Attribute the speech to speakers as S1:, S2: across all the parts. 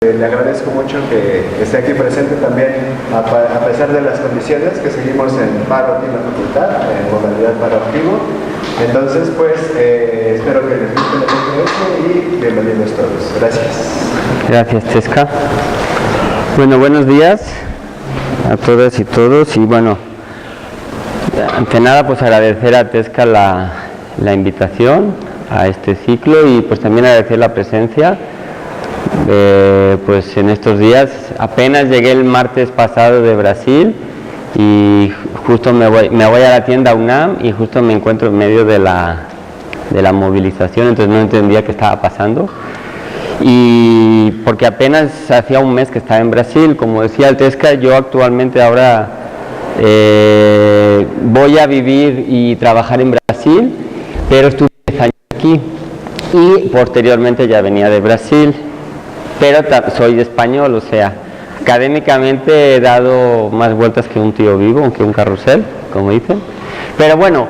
S1: Le agradezco mucho que esté aquí presente también, a pesar de las condiciones que seguimos en paro aquí en la facultad, en modalidad paro activo. Entonces, pues, espero que les guste mucho eso y bienvenidos todos. Gracias.
S2: Gracias, Tesca. Bueno, buenos días a todas y todos. Y bueno, ante nada, pues agradecer a Tesca la invitación a este ciclo y pues también agradecer la presencia. Pues en estos días apenas llegué el martes pasado de Brasil y justo me voy a la tienda UNAM y justo me encuentro en medio de la movilización, entonces no entendía qué estaba pasando, y porque apenas hacía un mes que estaba en Brasil. Como decía el Tesca, yo actualmente ahora voy a vivir y trabajar en Brasil, pero estuve 10 años aquí y posteriormente ya venía de Brasil. Pero soy español, o sea, académicamente he dado más vueltas que un tío vivo, que un carrusel, como dicen. Pero bueno,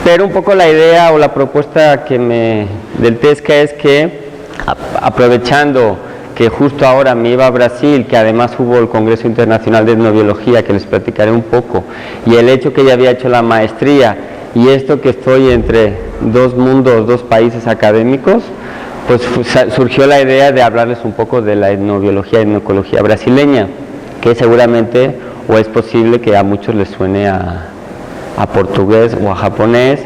S2: pero un poco la idea o la propuesta del Tesca es que, aprovechando que justo ahora me iba a Brasil, que además hubo el Congreso Internacional de Etnobiología, que les platicaré un poco, y el hecho que ya había hecho la maestría, y esto que estoy entre dos mundos, dos países académicos, pues surgió la idea de hablarles un poco de la etnobiología y etnoecología brasileña, que seguramente, o es posible que a muchos les suene a portugués o a japonés.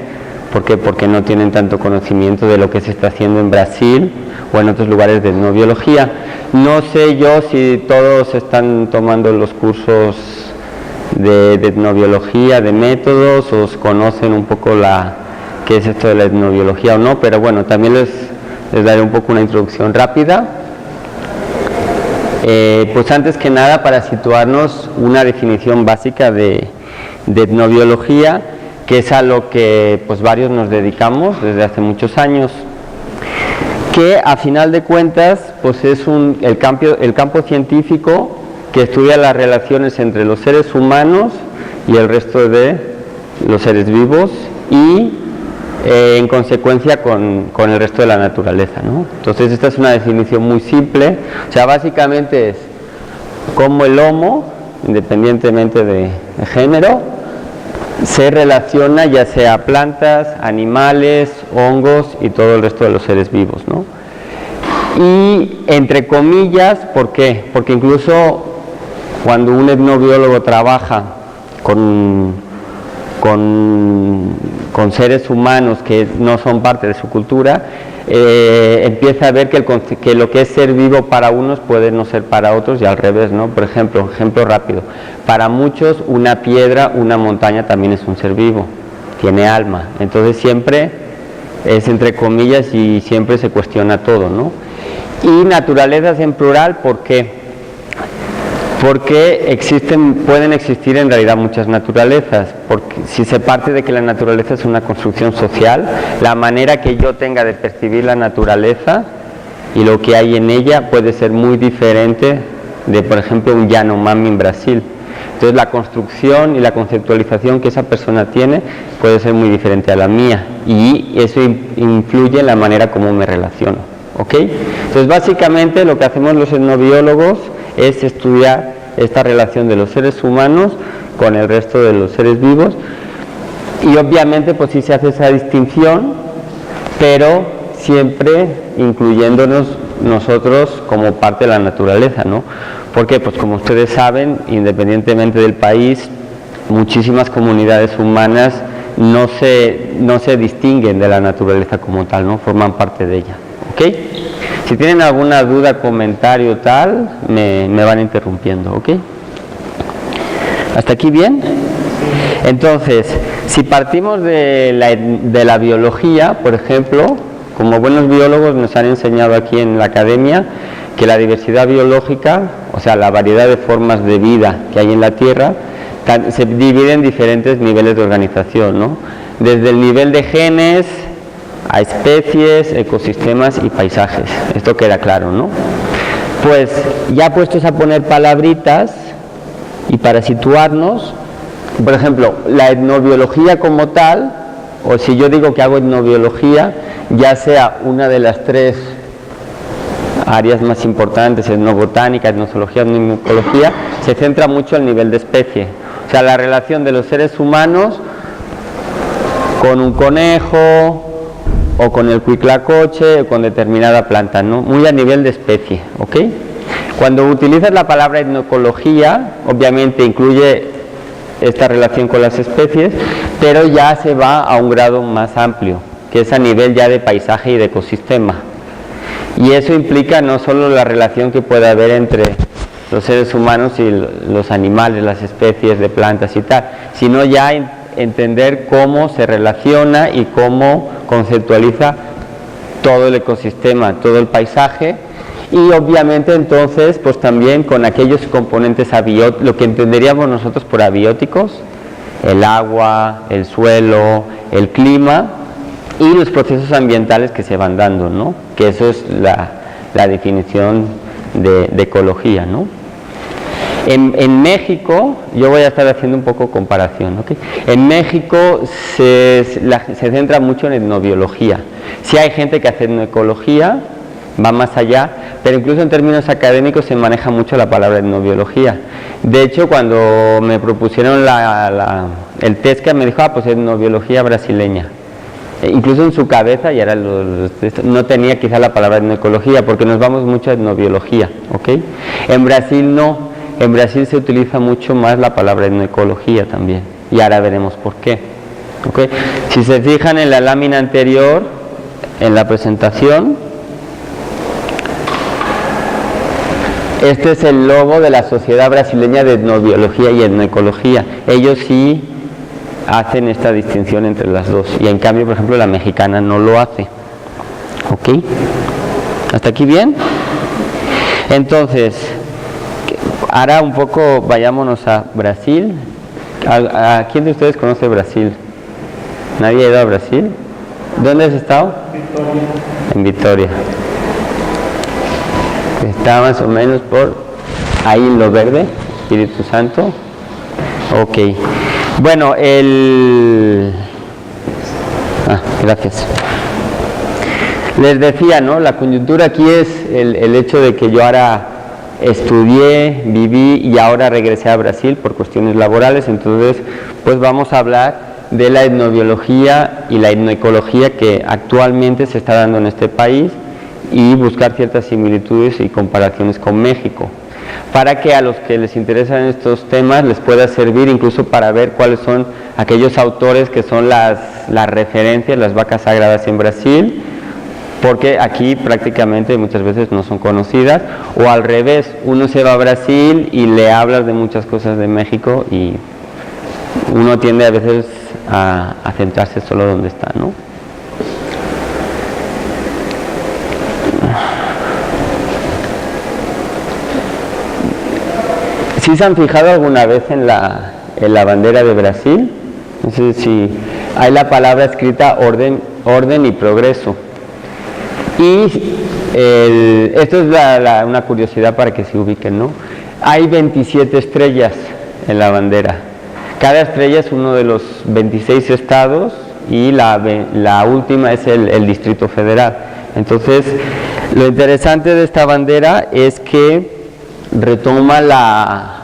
S2: ¿Por qué? Porque no tienen tanto conocimiento de lo que se está haciendo en Brasil o en otros lugares de etnobiología. No sé yo si todos están tomando los cursos de etnobiología, de métodos, o conocen un poco qué es esto de la etnobiología o no, pero bueno, también les daré un poco una introducción rápida. Pues antes que nada, para situarnos, una definición básica de etnobiología, que es a lo que pues varios nos dedicamos desde hace muchos años, que a final de cuentas pues es el campo científico que estudia las relaciones entre los seres humanos y el resto de los seres vivos y en consecuencia con el resto de la naturaleza, ¿no? Entonces esta es una definición muy simple, o sea, básicamente es cómo el Homo, independientemente de género, se relaciona, ya sea plantas, animales, hongos y todo el resto de los seres vivos, ¿no? Y entre comillas, ¿por qué? Porque incluso cuando un etnobiólogo trabaja con seres humanos que no son parte de su cultura, empieza a ver que lo que es ser vivo para unos puede no ser para otros y al revés, ¿no? Por ejemplo rápido, para muchos una piedra, una montaña también es un ser vivo, tiene alma, entonces siempre es entre comillas y siempre se cuestiona todo, ¿no? Y naturalezas en plural, ¿por qué? Porque pueden existir en realidad muchas naturalezas, porque si se parte de que la naturaleza es una construcción social, la manera que yo tenga de percibir la naturaleza y lo que hay en ella puede ser muy diferente de, por ejemplo, un Yanomami en Brasil. Entonces la construcción y la conceptualización que esa persona tiene puede ser muy diferente a la mía y eso influye en la manera como me relaciono, ¿ok? Entonces básicamente lo que hacemos los etnobiólogos es estudiar esta relación de los seres humanos con el resto de los seres vivos y obviamente pues sí se hace esa distinción, pero siempre incluyéndonos nosotros como parte de la naturaleza, ¿no? Porque pues como ustedes saben, independientemente del país, muchísimas comunidades humanas no se distinguen de la naturaleza como tal, ¿no? Forman parte de ella, ¿ok? Si tienen alguna duda, comentario tal, me van interrumpiendo, ¿ok? ¿Hasta aquí bien? Entonces, si partimos de la biología, por ejemplo, como buenos biólogos nos han enseñado aquí en la academia que la diversidad biológica, o sea, la variedad de formas de vida que hay en la Tierra, se divide en diferentes niveles de organización, ¿no? Desde el nivel de genes a especies, ecosistemas y paisajes. Esto queda claro, ¿no? Pues ya puestos a poner palabritas y para situarnos, por ejemplo, la etnobiología como tal, o si yo digo que hago etnobiología, ya sea una de las tres áreas más importantes, etnobotánica, etnozoología, etnomicología, se centra mucho al nivel de especie. O sea, la relación de los seres humanos con un conejo, o con el cuiclacoche, o con determinada planta, ¿no? Muy a nivel de especie, ¿ok? Cuando utilizas la palabra etnoecología, obviamente incluye esta relación con las especies, pero ya se va a un grado más amplio, que es a nivel ya de paisaje y de ecosistema. Y eso implica no solo la relación que puede haber entre los seres humanos y los animales, las especies de plantas y tal, sino ya entender cómo se relaciona y cómo conceptualiza todo el ecosistema, todo el paisaje, y obviamente entonces pues también con aquellos componentes abióticos, lo que entenderíamos nosotros por abióticos, el agua, el suelo, el clima y los procesos ambientales que se van dando, ¿no? Que eso es la definición de ecología, ¿no? En México, yo voy a estar haciendo un poco comparación, ¿ok? En México se centra mucho en etnobiología. Sí hay gente que hace etnoecología, va más allá, pero incluso en términos académicos se maneja mucho la palabra etnobiología. De hecho, cuando me propusieron el TESCA, me dijo, pues etnobiología brasileña. Incluso en su cabeza, y ahora no tenía quizá la palabra etnoecología, porque nos vamos mucho a etnobiología, ¿ok? En Brasil no. En Brasil se utiliza mucho más la palabra etnoecología también, y ahora veremos por qué. ¿Okay? Si se fijan en la lámina anterior, en la presentación, este es el logo de la Sociedad Brasileña de Etnobiología y Etnoecología. Ellos sí hacen esta distinción entre las dos, y en cambio, por ejemplo, la mexicana no lo hace. ¿Ok? ¿Hasta aquí bien? Entonces, ahora un poco vayámonos a Brasil. ¿A quién de ustedes conoce Brasil? ¿Nadie ha ido a Brasil? ¿Dónde has estado?
S3: Victoria.
S2: En Vitoria. Está más o menos por ahí en lo verde, Espíritu Santo. Ok. Bueno, gracias. Les decía, ¿no? La coyuntura aquí es el hecho de que yo ahora estudié, viví y ahora regresé a Brasil por cuestiones laborales, entonces pues vamos a hablar de la etnobiología y la etnoecología que actualmente se está dando en este país y buscar ciertas similitudes y comparaciones con México, para que a los que les interesan estos temas les pueda servir incluso para ver cuáles son aquellos autores que son las referencias, las vacas sagradas en Brasil, porque aquí prácticamente muchas veces no son conocidas, o al revés, uno se va a Brasil y le hablas de muchas cosas de México y uno tiende a veces a centrarse solo donde está, ¿no? ¿Sí se han fijado alguna vez en la bandera de Brasil? No sé si hay la palabra escrita orden y progreso. Y esto es una curiosidad para que se ubiquen, ¿no? Hay 27 estrellas en la bandera. Cada estrella es uno de los 26 estados y la última es el Distrito Federal. Entonces, lo interesante de esta bandera es que retoma la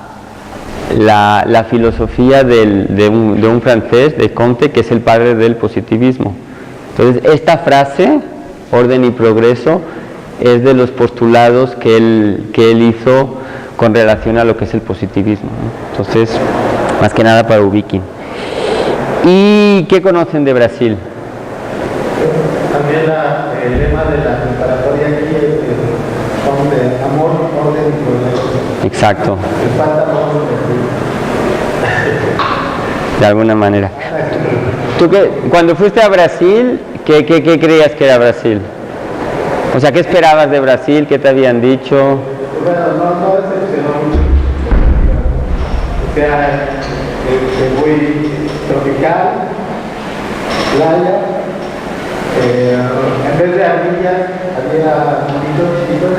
S2: filosofía de un francés, de Comte, que es el padre del positivismo. Entonces, esta frase, orden y progreso, es de los postulados que él hizo con relación a lo que es el positivismo, ¿no? Entonces, más que nada para ubiquen. ¿Y qué conocen de Brasil?
S3: También el lema de la preparatoria aquí es de amor, orden y progreso.
S2: Exacto.
S3: Le falta amor.
S2: De alguna manera. ¿Tú cuando fuiste a Brasil, qué creías que era Brasil? O sea, ¿qué esperabas de Brasil? ¿Qué te habían dicho?
S3: Bueno, no decepcionó mucho. O sea, muy tropical, playa, en vez de ardillas había monitos chiquitos.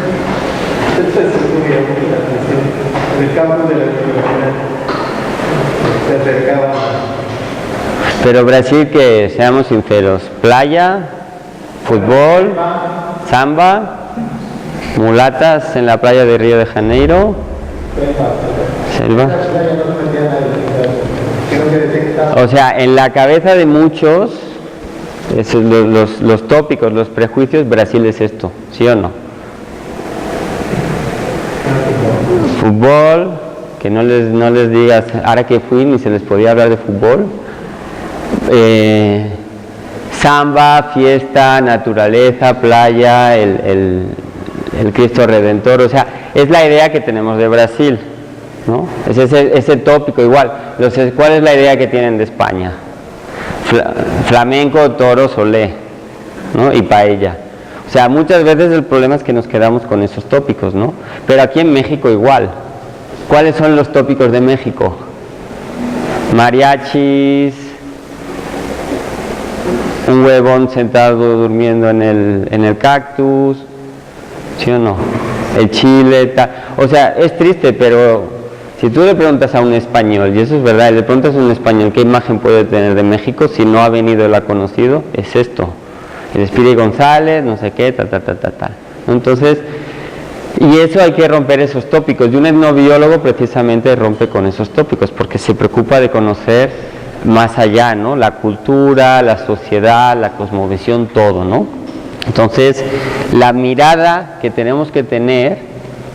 S3: Entonces subía mucho la atención. En el campus de la universidad se acercaban.
S2: Pero Brasil, que seamos sinceros, playa, fútbol, samba, Mulatas en la playa de Río de Janeiro. Selva. O sea, en la cabeza de muchos, los tópicos, los prejuicios, Brasil es esto, ¿sí o no? Fútbol, que no les digas, ahora que fui ni se les podía hablar de fútbol. Samba, fiesta, naturaleza, playa, el Cristo Redentor, o sea, es la idea que tenemos de Brasil, ¿no? Es ese tópico igual. ¿Cuál es la idea que tienen de España? Flamenco, toros, olé, ¿no? Y paella. O sea, muchas veces el problema es que nos quedamos con esos tópicos, ¿no? Pero aquí en México igual. ¿Cuáles son los tópicos de México? Mariachis, un huevón sentado durmiendo en el cactus, ¿sí o no? El chile, tal. O sea, es triste, pero si tú le preguntas a un español, y eso es verdad, le preguntas a un español qué imagen puede tener de México si no ha venido y lo ha conocido, es esto. El Speedy González, no sé qué, tal. Entonces, y eso hay que romper esos tópicos. Y un etnobiólogo precisamente rompe con esos tópicos, porque se preocupa de conocer más allá, ¿no? La cultura, la sociedad, la cosmovisión, todo, ¿no? Entonces, la mirada que tenemos que tener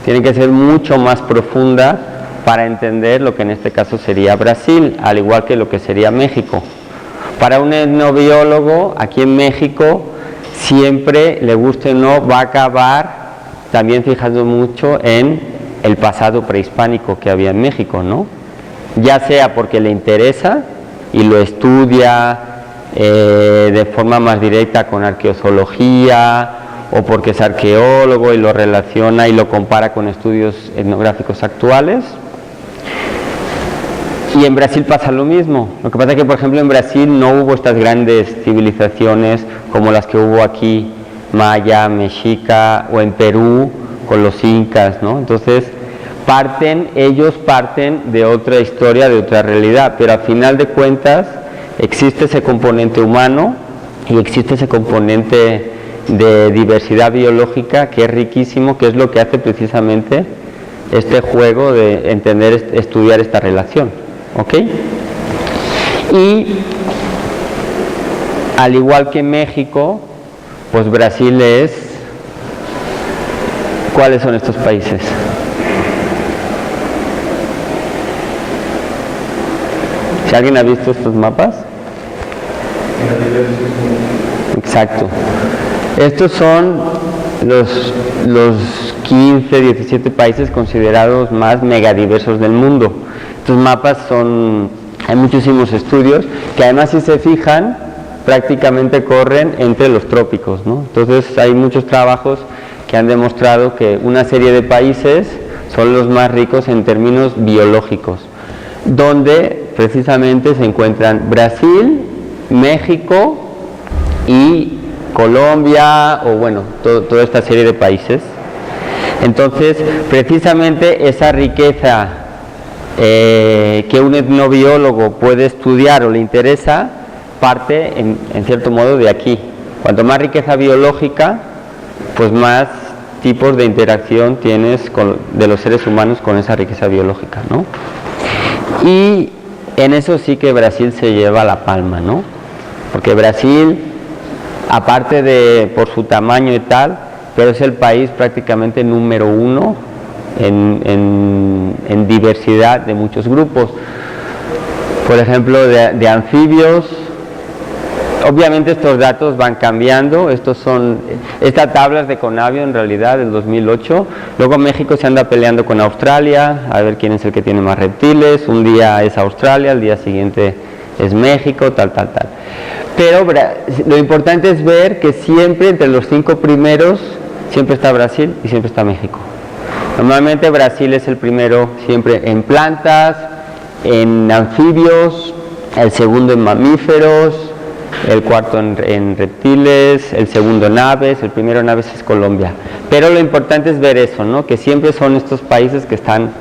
S2: tiene que ser mucho más profunda para entender lo que en este caso sería Brasil, al igual que lo que sería México. Para un etnobiólogo, aquí en México, siempre, le guste o no, va a acabar también fijando mucho en el pasado prehispánico que había en México, ¿no? Ya sea porque le interesa y lo estudia de forma más directa con arqueología, o porque es arqueólogo y lo relaciona y lo compara con estudios etnográficos actuales. Y en Brasil pasa lo mismo. Lo que pasa es que, por ejemplo, en Brasil no hubo estas grandes civilizaciones como las que hubo aquí, maya, mexica, o en Perú con los incas, ¿no? Entonces ellos parten de otra historia, de otra realidad, pero al final de cuentas existe ese componente humano y existe ese componente de diversidad biológica que es riquísimo, que es lo que hace precisamente este juego de entender, estudiar esta relación, ¿ok? Y al igual que México, pues Brasil es... ¿Cuáles son estos países? ¿Si alguien ha visto estos mapas? Exacto. Estos son los 15, 17 países considerados más megadiversos del mundo. Estos mapas hay muchísimos estudios que además, si se fijan, prácticamente corren entre los trópicos, ¿no? Entonces hay muchos trabajos que han demostrado que una serie de países son los más ricos en términos biológicos, donde precisamente se encuentran Brasil, México y Colombia, o bueno, toda esta serie de países. Entonces, precisamente esa riqueza que un etnobiólogo puede estudiar o le interesa, parte en cierto modo de aquí. Cuanto más riqueza biológica, pues más tipos de interacción tienes de los seres humanos con esa riqueza biológica, ¿no? Y en eso sí que Brasil se lleva la palma, ¿no? Porque Brasil, aparte de por su tamaño y tal, pero es el país prácticamente número 1 en diversidad de muchos grupos. Por ejemplo, de anfibios. Obviamente estos datos van cambiando. Esta tabla es de Conavio, en realidad, del 2008. Luego México se anda peleando con Australia, a ver quién es el que tiene más reptiles. Un día es Australia, el día siguiente es México, tal. Pero lo importante es ver que siempre entre los 5 primeros, siempre está Brasil y siempre está México. Normalmente Brasil es el primero siempre en plantas, en anfibios, el segundo en mamíferos, el cuarto en reptiles, el segundo en aves, el primero en aves es Colombia. Pero lo importante es ver eso, ¿no? Que siempre son estos países que están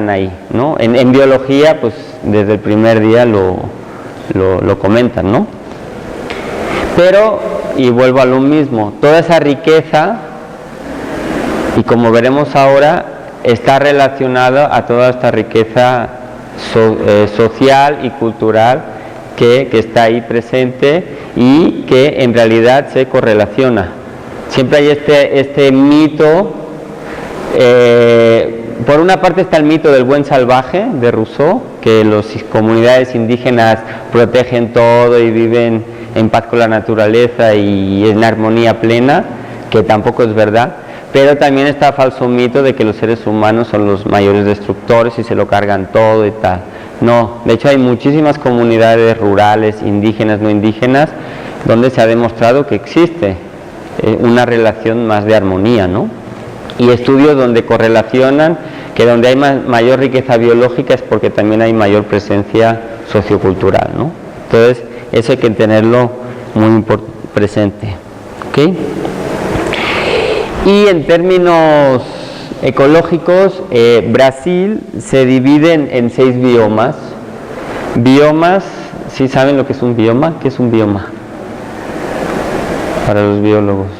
S2: ahí, ¿no? En biología, pues desde el primer día lo comentan, ¿no? Pero, y vuelvo a lo mismo, toda esa riqueza Y como veremos ahora, está relacionado a toda esta riqueza social y cultural que está ahí presente y que en realidad se correlaciona. Siempre hay este mito, por una parte está el mito del buen salvaje de Rousseau, que las comunidades indígenas protegen todo y viven en paz con la naturaleza y en armonía plena, que tampoco es verdad. Pero también está el falso mito de que los seres humanos son los mayores destructores y se lo cargan todo y tal. No, de hecho hay muchísimas comunidades rurales, indígenas, no indígenas, donde se ha demostrado que existe una relación más de armonía, ¿no? Y estudios donde correlacionan que donde hay mayor riqueza biológica es porque también hay mayor presencia sociocultural, ¿no? Entonces, eso hay que tenerlo muy presente, ¿ok? Y en términos ecológicos, Brasil se divide en 6 biomas. Biomas, ¿sí saben lo que es un bioma? ¿Qué es un bioma? Para los biólogos.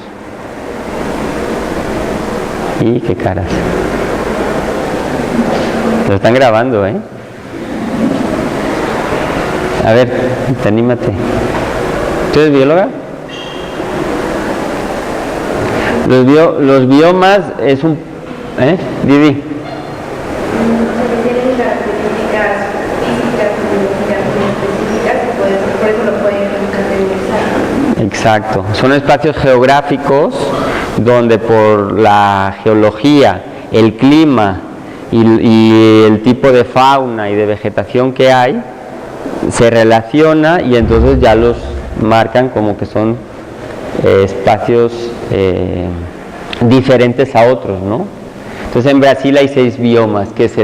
S2: Y qué caras. Lo están grabando, ¿eh? A ver, anímate. ¿Tú eres bióloga? Los biomas es un... Didi.
S4: Tienen características físicas, biológicas muy específicas y por eso lo pueden categorizar.
S2: Exacto. Son espacios geográficos donde por la geología, el clima y el tipo de fauna y de vegetación que hay, se relaciona y entonces ya los marcan como que son espacios diferentes a otros, ¿no? Entonces en Brasil hay 6 biomas, que es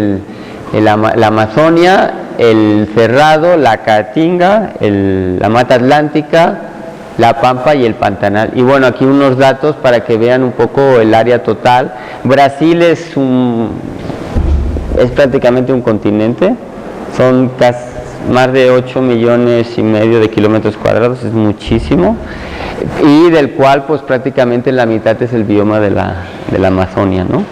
S2: la Amazonia, el Cerrado, la Caatinga, la Mata Atlántica, la Pampa y el Pantanal. Y bueno, aquí unos datos para que vean un poco el área total. Brasil es prácticamente un continente, son más de 8,5 millones de kilómetros cuadrados, es muchísimo, y del cual pues prácticamente la mitad es el bioma de la Amazonia, ¿no?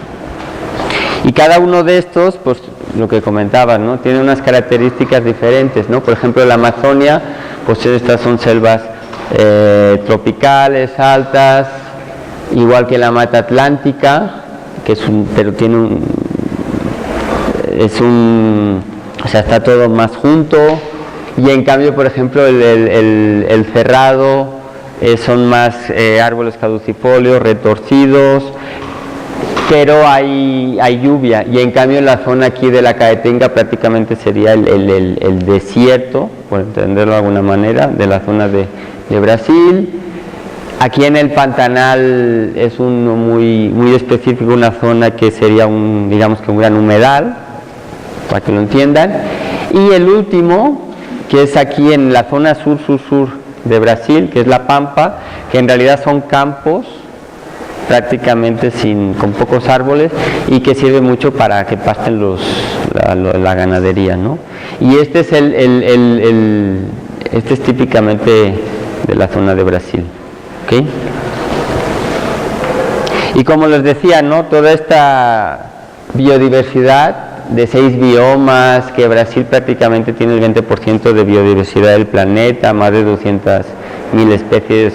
S2: Y cada uno de estos, pues lo que comentaba, ¿no? Tiene unas características diferentes, ¿no? Por ejemplo, la Amazonia, pues estas son selvas tropicales, altas, igual que la Mata Atlántica, pero tiene o sea, está todo más junto, y en cambio, por ejemplo, el Cerrado son más árboles caducifolios, retorcidos, pero hay lluvia, y en cambio en la zona aquí de la Caatinga prácticamente sería el desierto, por entenderlo de alguna manera, de la zona de Brasil. Aquí en el Pantanal es muy específico, una zona que sería digamos que un gran humedal, para que lo entiendan. Y el último, que es aquí en la zona sur de Brasil, que es la Pampa, que en realidad son campos prácticamente con pocos árboles y que sirve mucho para que pasten la ganadería, ¿no? Y este es este es típicamente de la zona de Brasil, ¿ok? Y como les decía, ¿no? Toda esta biodiversidad de 6 biomas, que Brasil prácticamente tiene el 20% de biodiversidad del planeta, más de 200.000 especies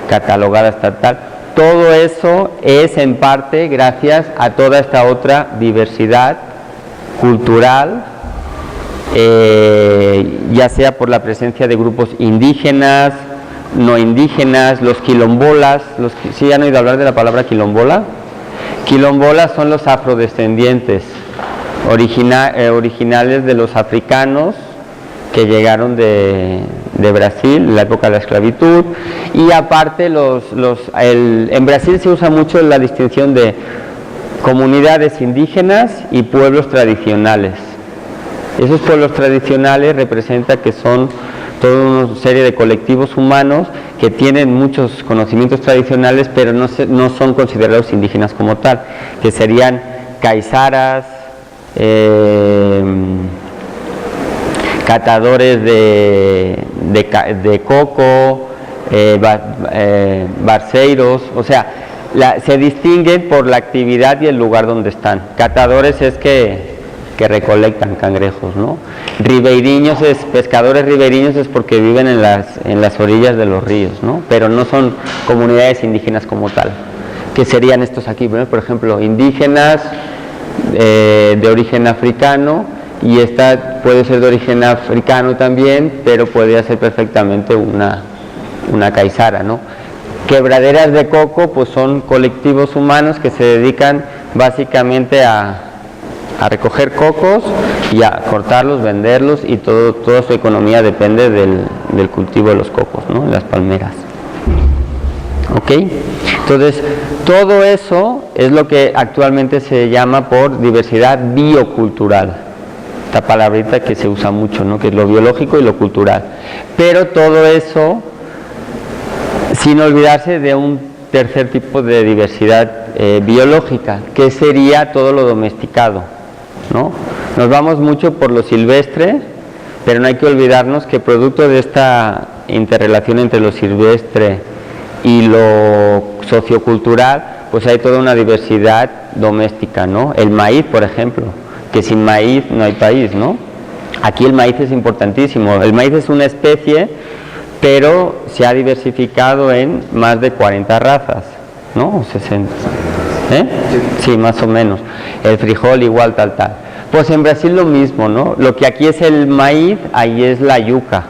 S2: catalogadas, tal. Todo eso es en parte gracias a toda esta otra diversidad cultural, ya sea por la presencia de grupos indígenas, no indígenas, los quilombolas. ¿Sí han oído hablar de la palabra quilombola? Quilombolas son los afrodescendientes originales de los africanos que llegaron de Brasil en la época de la esclavitud. Y aparte en Brasil se usa mucho la distinción de comunidades indígenas y pueblos tradicionales. Esos pueblos tradicionales representan que son toda una serie de colectivos humanos que tienen muchos conocimientos tradicionales, pero no son considerados indígenas como tal, que serían caizaras, catadores de coco, barceiros, o sea, se distinguen por la actividad y el lugar donde están. Catadores es que recolectan cangrejos, ¿no? Ribeiriños pescadores ribeiriños es porque viven en las orillas de los ríos, ¿no? Pero no son comunidades indígenas como tal. ¿Qué serían estos aquí? Bueno, por ejemplo, indígenas de origen africano, y esta puede ser de origen africano también, pero podría ser perfectamente una caitzara, ¿no? Quebraderas de coco, pues son colectivos humanos que se dedican básicamente a recoger cocos y a cortarlos, venderlos, y toda su economía depende del cultivo de los cocos, ¿no? Las palmeras. ¿Ok? Entonces, todo eso es lo que actualmente se llama por diversidad biocultural. Esta palabrita que se usa mucho, ¿no? Que es lo biológico y lo cultural. Pero todo eso sin olvidarse de un tercer tipo de diversidad biológica, que sería todo lo domesticado, ¿no? Nos vamos mucho por lo silvestre, pero no hay que olvidarnos que producto de esta interrelación entre lo silvestre y lo sociocultural, pues hay toda una diversidad doméstica, ¿no? El maíz, por ejemplo, que sin maíz no hay país, ¿no? Aquí el maíz es importantísimo. El maíz es una especie, pero se ha diversificado en más de 40 razas, ¿no? 60. Sí, más o menos. El frijol igual, tal. Pues en Brasil lo mismo, ¿no? Lo que aquí es el maíz, ahí es la yuca,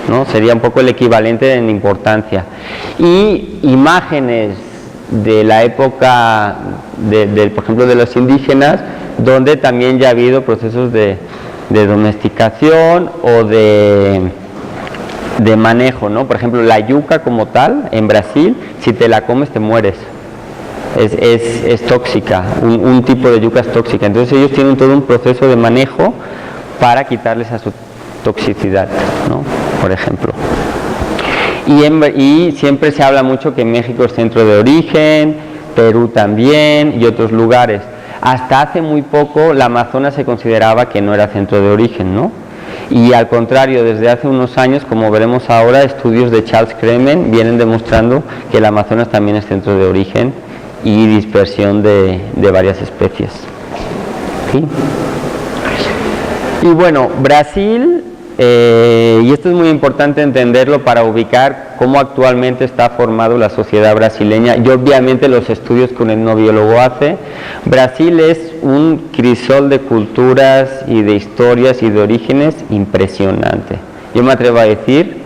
S2: ¿no? Sería un poco el equivalente en importancia. Y imágenes de la época, por ejemplo, de los indígenas, donde también ya ha habido procesos de domesticación o de manejo, ¿no? Por ejemplo, la yuca como tal, en Brasil, si te la comes te mueres. Es tóxica, un tipo de yuca es tóxica. Entonces ellos tienen todo un proceso de manejo para quitarles a su toxicidad, ¿no? Por ejemplo. Y siempre se habla mucho que México es centro de origen, Perú también y otros lugares. Hasta hace muy poco la Amazonas se consideraba que no era centro de origen, ¿no? Y al contrario, desde hace unos años, como veremos ahora, estudios de Charles Kremen vienen demostrando que el Amazonas también es centro de origen y dispersión de varias especies. ¿Sí? Y bueno, Brasil, y esto es muy importante entenderlo para ubicar cómo actualmente está formado la sociedad brasileña y obviamente los estudios que un etnobiólogo hace. Brasil es un crisol de culturas y de historias y de orígenes impresionante. Yo me atrevo a decir,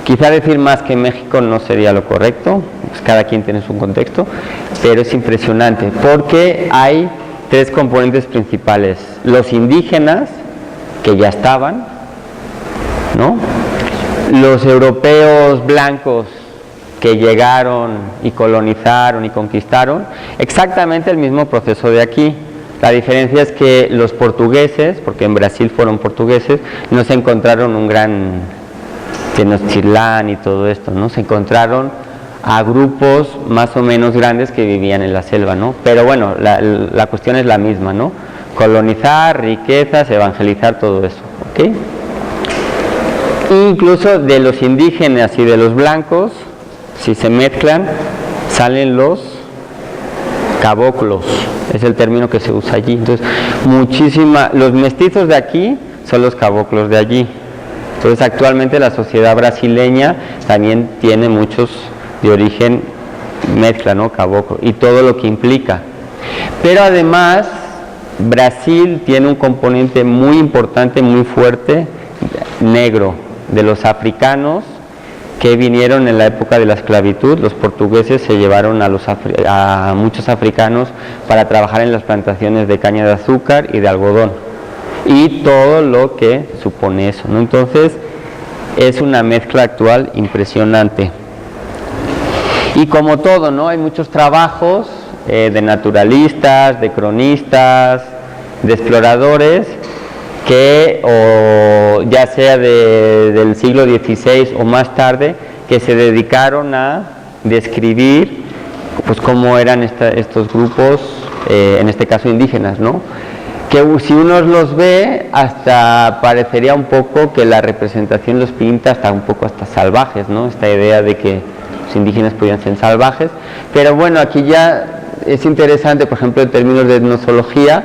S2: quizá decir más que México no sería lo correcto, pues cada quien tiene su contexto, pero es impresionante porque hay tres componentes principales: los indígenas, que ya estaban, ¿no? Los europeos blancos que llegaron y colonizaron y conquistaron, exactamente el mismo proceso de aquí. La diferencia es que los portugueses, porque en Brasil fueron portugueses, no se encontraron un gran Tenochtitlán y todo esto, ¿no? Se encontraron a grupos más o menos grandes que vivían en la selva, ¿no? Pero bueno, la cuestión es la misma, ¿no? Colonizar, riquezas, evangelizar, todo eso, ¿ok? Incluso de los indígenas y de los blancos, si se mezclan, salen los caboclos, es el término que se usa allí. Entonces, los mestizos de aquí son los caboclos de allí. Entonces, actualmente la sociedad brasileña también tiene muchos de origen mezcla, ¿no? Caboclo, y todo lo que implica. Pero además, Brasil tiene un componente muy importante, muy fuerte, negro, de los africanos que vinieron en la época de la esclavitud. Los portugueses se llevaron a muchos africanos para trabajar en las plantaciones de caña de azúcar y de algodón y todo lo que supone eso, ¿no? Entonces es una mezcla actual impresionante. Y como todo, ¿no? Hay muchos trabajos de naturalistas, de cronistas, de exploradores que, o ya sea del siglo XVI o más tarde, que se dedicaron a describir pues cómo eran estos grupos, en este caso indígenas, ¿no? Que si uno los ve, hasta parecería un poco que la representación los pinta hasta un poco hasta salvajes, ¿no? Esta idea de que los indígenas podían ser salvajes, pero bueno, aquí ya es interesante, por ejemplo, en términos de etnozoología,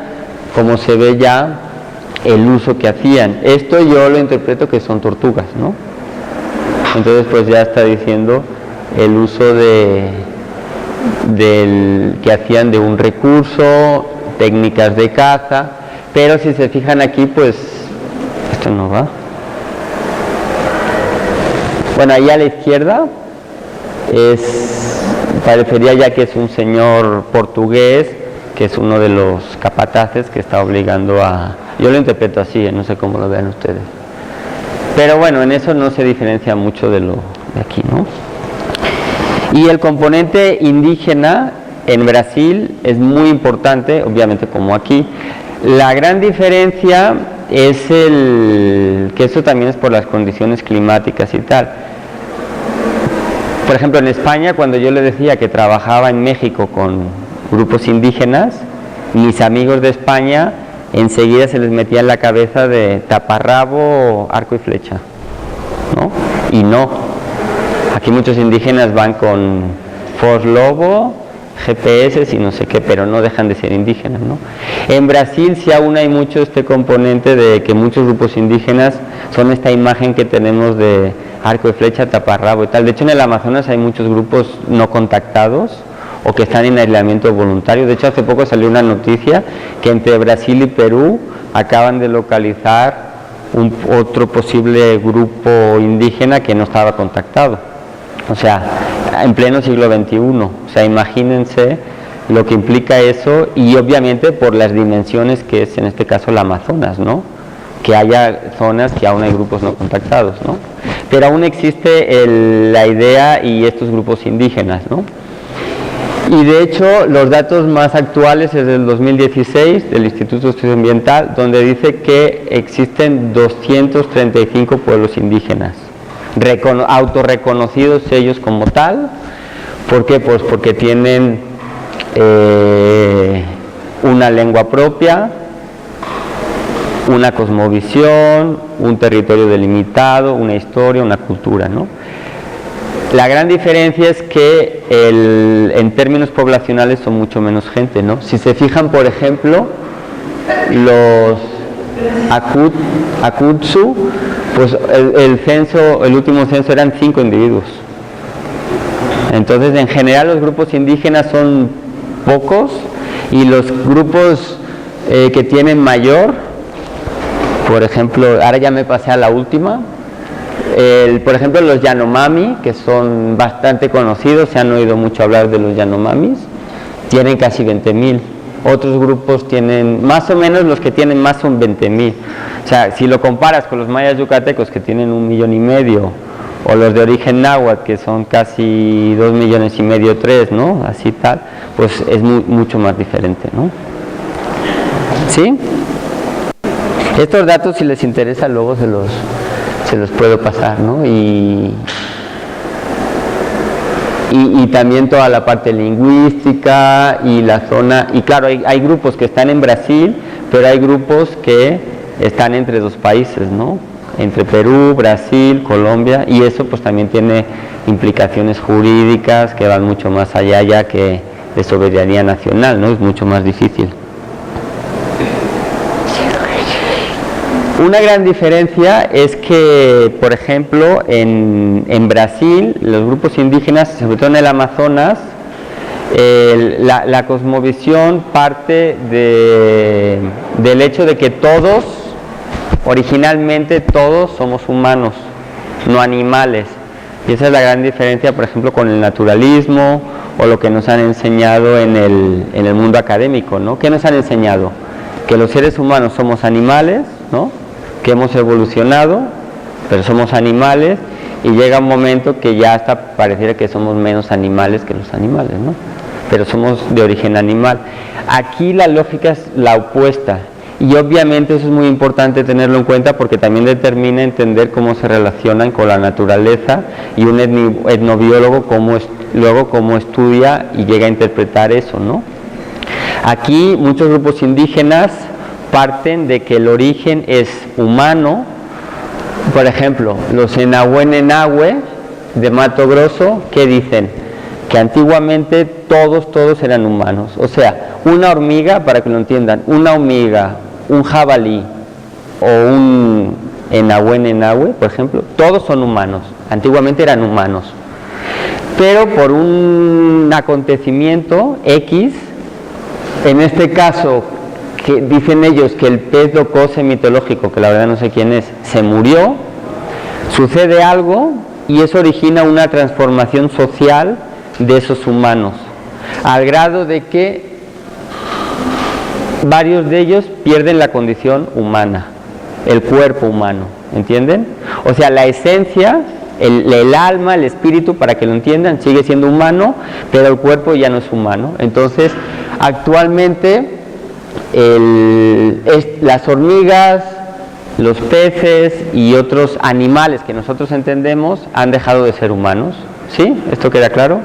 S2: como se ve ya el uso que hacían. Esto yo lo interpreto que son tortugas, ¿no? Entonces pues ya está diciendo el uso que hacían de un recurso, técnicas de caza, pero si se fijan aquí, pues esto no va. Bueno, ahí a la izquierda parecería ya que es un señor portugués, que es uno de los capataces que está obligando a... Yo lo interpreto así, no sé cómo lo vean ustedes. Pero bueno, en eso no se diferencia mucho de lo de aquí, ¿no? Y el componente indígena en Brasil es muy importante, obviamente como aquí. La gran diferencia es que eso también es por las condiciones climáticas y tal. Por ejemplo, en España, cuando yo le decía que trabajaba en México con grupos indígenas, mis amigos de España enseguida se les metía en la cabeza de taparrabo, arco y flecha, ¿no? Y no. Aquí muchos indígenas van con Ford Lobo, GPS y no sé qué, pero no dejan de ser indígenas, ¿no? En Brasil sí aún hay mucho este componente de que muchos grupos indígenas son esta imagen que tenemos de arco y flecha, taparrabo y tal. De hecho, en el Amazonas hay muchos grupos no contactados o que están en aislamiento voluntario. De hecho, hace poco salió una noticia que entre Brasil y Perú acaban de localizar otro posible grupo indígena que no estaba contactado. O sea, en pleno siglo XXI. O sea, imagínense lo que implica eso, y obviamente por las dimensiones que es en este caso el Amazonas, ¿no? Que haya zonas que aún hay grupos no contactados, ¿no? Pero aún existe la idea y estos grupos indígenas, ¿no? Y de hecho los datos más actuales es del 2016 del Instituto de Estudio Ambiental, donde dice que existen 235 pueblos indígenas autorreconocidos ellos como tal. ¿Por qué? Pues porque tienen una lengua propia, una cosmovisión, un territorio delimitado, una historia, una cultura, ¿no? La gran diferencia es que en términos poblacionales son mucho menos gente, ¿no? Si se fijan, por ejemplo, los Akutsu, pues el último censo eran 5 individuos. Entonces, en general los grupos indígenas son pocos, y los grupos que tienen mayor, por ejemplo, ahora ya me pasé a la última, por ejemplo los Yanomami, que son bastante conocidos, se han oído mucho hablar de los Yanomamis, tienen casi 20.000. Otros grupos tienen, más o menos los que tienen más son 20.000. O sea, si lo comparas con los mayas yucatecos, que tienen 1,5 millones, o los de origen náhuatl, que son casi 2,5 millones, 3, ¿no? Así tal, pues es mucho más diferente, ¿no? ¿Sí? Estos datos, si les interesa, luego se los puedo pasar, ¿no? Y también toda la parte lingüística y la zona, y claro, hay grupos que están en Brasil, pero hay grupos que están entre dos países, ¿no? Entre Perú, Brasil, Colombia, y eso pues también tiene implicaciones jurídicas que van mucho más allá ya que de soberanía nacional, ¿no? Es mucho más difícil. Una gran diferencia es que, por ejemplo, en Brasil, los grupos indígenas, sobre todo en el Amazonas, la cosmovisión parte del hecho de que todos, originalmente todos somos humanos, no animales. Y esa es la gran diferencia, por ejemplo, con el naturalismo o lo que nos han enseñado en el mundo académico, ¿no? ¿Qué nos han enseñado? Que los seres humanos somos animales, ¿no? Que hemos evolucionado, pero somos animales, y llega un momento que ya hasta pareciera que somos menos animales que los animales, ¿no? Pero somos de origen animal. Aquí la lógica es la opuesta, y obviamente eso es muy importante tenerlo en cuenta porque también determina entender cómo se relacionan con la naturaleza, y un etnobiólogo luego cómo estudia y llega a interpretar eso, ¿no? Aquí muchos grupos indígenas parten de que el origen es humano. Por ejemplo, los Nenahue de Mato Grosso, ¿qué dicen? Que antiguamente todos eran humanos. O sea, una hormiga, para que lo entiendan, una hormiga, un jabalí o un enahue, por ejemplo, todos son humanos. Antiguamente eran humanos. Pero por un acontecimiento X, en este caso, que dicen ellos que el pez docose mitológico, que la verdad no sé quién es, se murió, sucede algo y eso origina una transformación social de esos humanos, al grado de que varios de ellos pierden la condición humana, el cuerpo humano, ¿entienden? O sea, la esencia, el alma, el espíritu, para que lo entiendan, sigue siendo humano, pero el cuerpo ya no es humano. Entonces, actualmente las hormigas, los peces y otros animales que nosotros entendemos han dejado de ser humanos. ¿Sí? ¿Esto queda claro?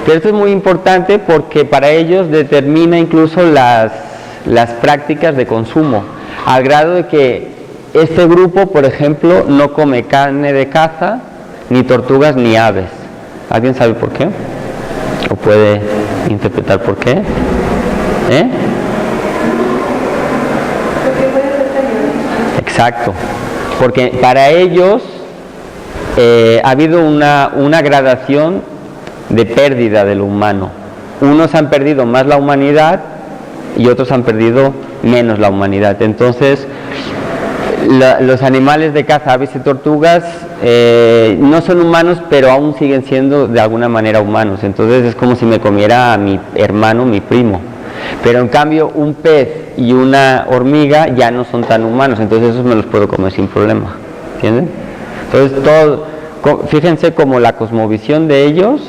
S2: Pero esto es muy importante porque para ellos determina incluso las prácticas de consumo, al grado de que este grupo, por ejemplo, no come carne de caza, ni tortugas, ni aves. ¿Alguien sabe por qué? ¿O puede interpretar por qué? Exacto, porque para ellos ha habido una gradación de pérdida de lo humano. Unos han perdido más la humanidad y otros han perdido menos la humanidad. Entonces, los animales de caza, aves y tortugas, no son humanos, pero aún siguen siendo de alguna manera humanos. Entonces es como si me comiera a mi hermano, mi primo. Pero en cambio un pez y una hormiga ya no son tan humanos, entonces esos me los puedo comer sin problema, ¿entienden? Entonces fíjense cómo la cosmovisión de ellos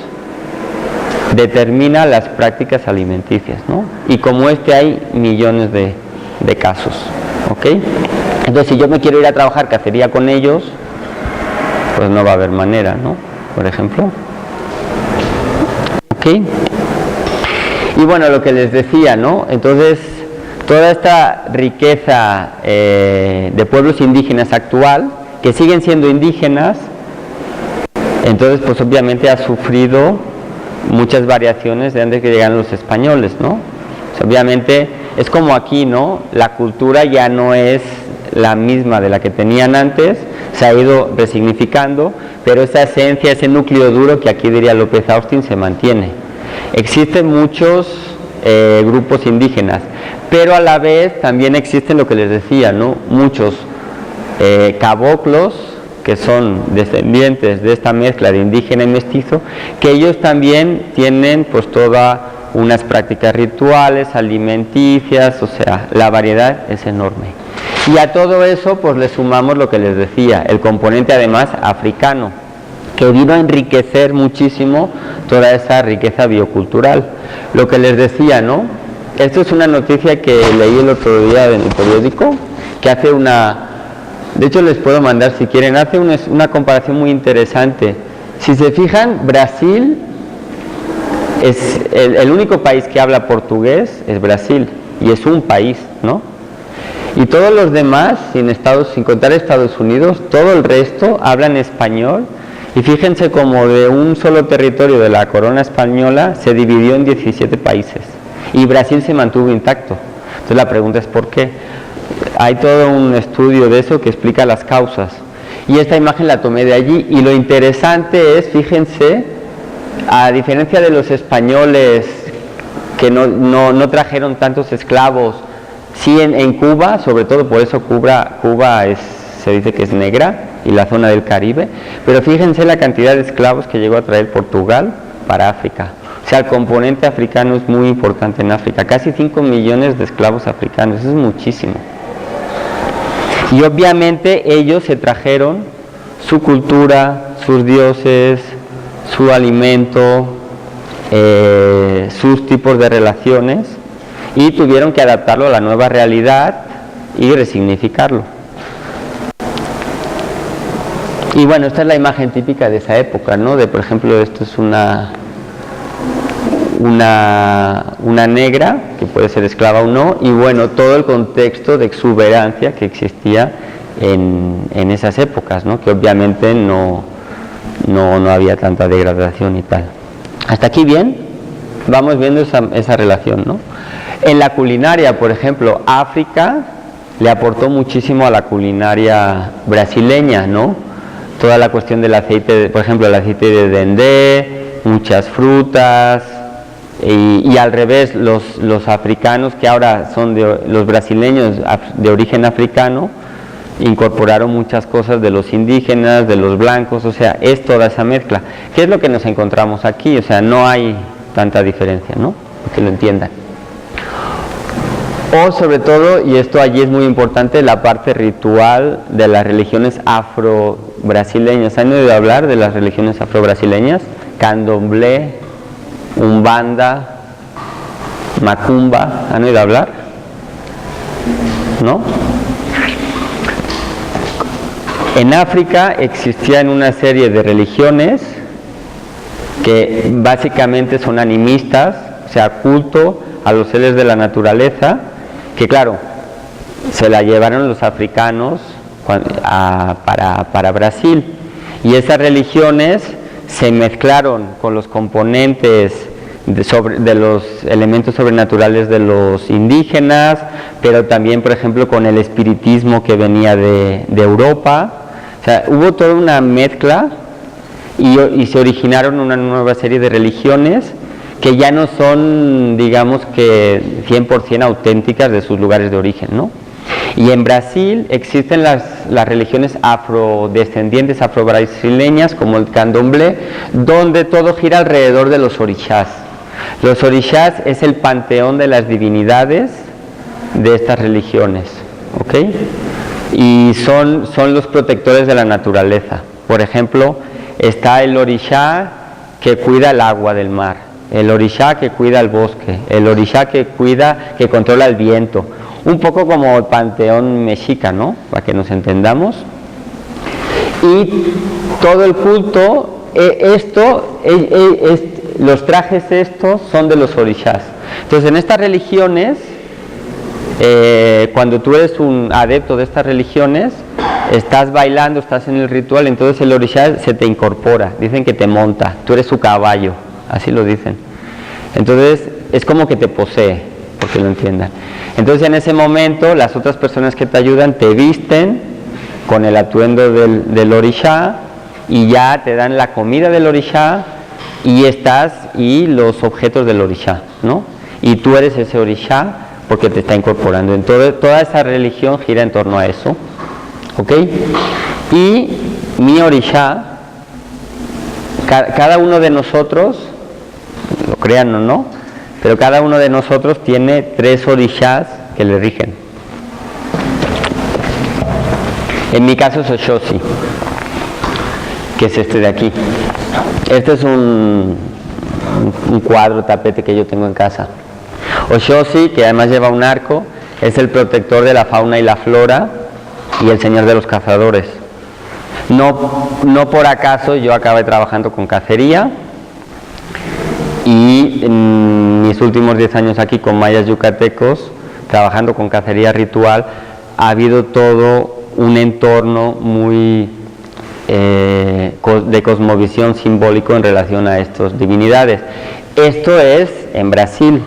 S2: determina las prácticas alimenticias, ¿no? Y como hay millones de casos, ¿ok? Entonces si yo me quiero ir a trabajar cacería con ellos, pues no va a haber manera, ¿no? Por ejemplo, ¿ok? Y bueno, lo que les decía, ¿no? Entonces, toda esta riqueza de pueblos indígenas actual, que siguen siendo indígenas, entonces pues obviamente ha sufrido muchas variaciones de antes que llegaron los españoles, ¿no? O sea, obviamente es como aquí, ¿no? La cultura ya no es la misma de la que tenían antes, se ha ido resignificando, pero esa esencia, ese núcleo duro que aquí diría López Austin, se mantiene. Existen muchos grupos indígenas, pero a la vez también existen lo que les decía, ¿no? Muchos caboclos, que son descendientes de esta mezcla de indígena y mestizo, que ellos también tienen pues todas unas prácticas rituales, alimenticias, o sea, la variedad es enorme. Y a todo eso pues le sumamos lo que les decía, el componente además africano, que vino a enriquecer muchísimo toda esa riqueza biocultural. Lo que les decía, ¿no? Esto es una noticia que leí el otro día en el periódico, que hace de hecho les puedo mandar si quieren, hace una comparación muy interesante. Si se fijan, Brasil es el único país que habla portugués, es Brasil, y es un país, ¿no? Y todos los demás, sin contar Estados Unidos, todo el resto hablan español. Y fíjense cómo de un solo territorio de la corona española se dividió en 17 países y Brasil se mantuvo intacto. Entonces la pregunta es ¿por qué? Hay todo un estudio de eso que explica las causas y esta imagen la tomé de allí y lo interesante es, fíjense, a diferencia de los españoles que no trajeron tantos esclavos, sí en Cuba, sobre todo por eso Cuba se dice que es negra, y la zona del Caribe, pero fíjense la cantidad de esclavos que llegó a traer Portugal para África. O sea, el componente africano es muy importante en África, casi 5 millones de esclavos africanos, eso es muchísimo. Y obviamente ellos se trajeron su cultura, sus dioses, su alimento, sus tipos de relaciones, y tuvieron que adaptarlo a la nueva realidad y resignificarlo. Y bueno, esta es la imagen típica de esa época, ¿no? Por ejemplo, esto es una negra, que puede ser esclava o no, y bueno, todo el contexto de exuberancia que existía en esas épocas, ¿no? Que obviamente no no había tanta degradación y tal. Hasta aquí bien, vamos viendo esa relación, ¿no? En la culinaria, por ejemplo, África le aportó muchísimo a la culinaria brasileña, ¿no? Toda la cuestión del aceite, por ejemplo, el aceite de dendé, muchas frutas, y al revés, los africanos, que ahora son los brasileños de origen africano, incorporaron muchas cosas de los indígenas, de los blancos, o sea, es toda esa mezcla. ¿Qué es lo que nos encontramos aquí? O sea, no hay tanta diferencia, ¿no? Que lo entiendan. O sobre todo, y esto allí es muy importante, la parte ritual de las religiones afro-brasileñas. ¿Han oído hablar de las religiones afro-brasileñas? Candomblé, Umbanda, Macumba, ¿han oído hablar? ¿No? En África existían una serie de religiones que básicamente son animistas, o sea, culto a los seres de la naturaleza, que claro, se la llevaron los africanos para Brasil, y esas religiones se mezclaron con los componentes de los elementos sobrenaturales de los indígenas, pero también, por ejemplo, con el espiritismo que venía de Europa. O sea, hubo toda una mezcla y se originaron una nueva serie de religiones que ya no son, digamos que 100% auténticas de sus lugares de origen, ¿no? Y en Brasil existen las religiones afrodescendientes, afrobrasileñas, como el candomblé, donde todo gira alrededor de los orixás. Los orixás es el panteón de las divinidades de estas religiones, ¿ok? Y son los protectores de la naturaleza. Por ejemplo, está el orixá que cuida el agua del mar, el orixá que cuida el bosque, el orixá que controla el viento, un poco como el panteón mexica, ¿no? Para que nos entendamos. Y todo el culto, los trajes estos son de los orixás. Entonces, en estas religiones, cuando tú eres un adepto de estas religiones, estás bailando, estás en el ritual, entonces el orixá se te incorpora, dicen que te monta, tú eres su caballo, así lo dicen. Entonces es como que te posee, porque lo entiendan. Entonces en ese momento las otras personas que te ayudan te visten con el atuendo del orixá y ya te dan la comida del orixá y los objetos del orixá, ¿no? Y tú eres ese orixá porque te está incorporando. Entonces toda esa religión gira en torno a eso, ¿ok? Y mi orixá, cada uno de nosotros, lo crean o no, pero cada uno de nosotros tiene 3 orixás que le rigen. En mi caso es Oshosi, que es este de aquí. Este es un cuadro, tapete que yo tengo en casa. Oshosi, que además lleva un arco, es el protector de la fauna y la flora y el señor de los cazadores. No por acaso yo acabé trabajando con cacería, y en mis últimos 10 años aquí con mayas yucatecos, trabajando con cacería ritual, ha habido todo un entorno muy de cosmovisión simbólico en relación a estas divinidades. Esto es en Brasil,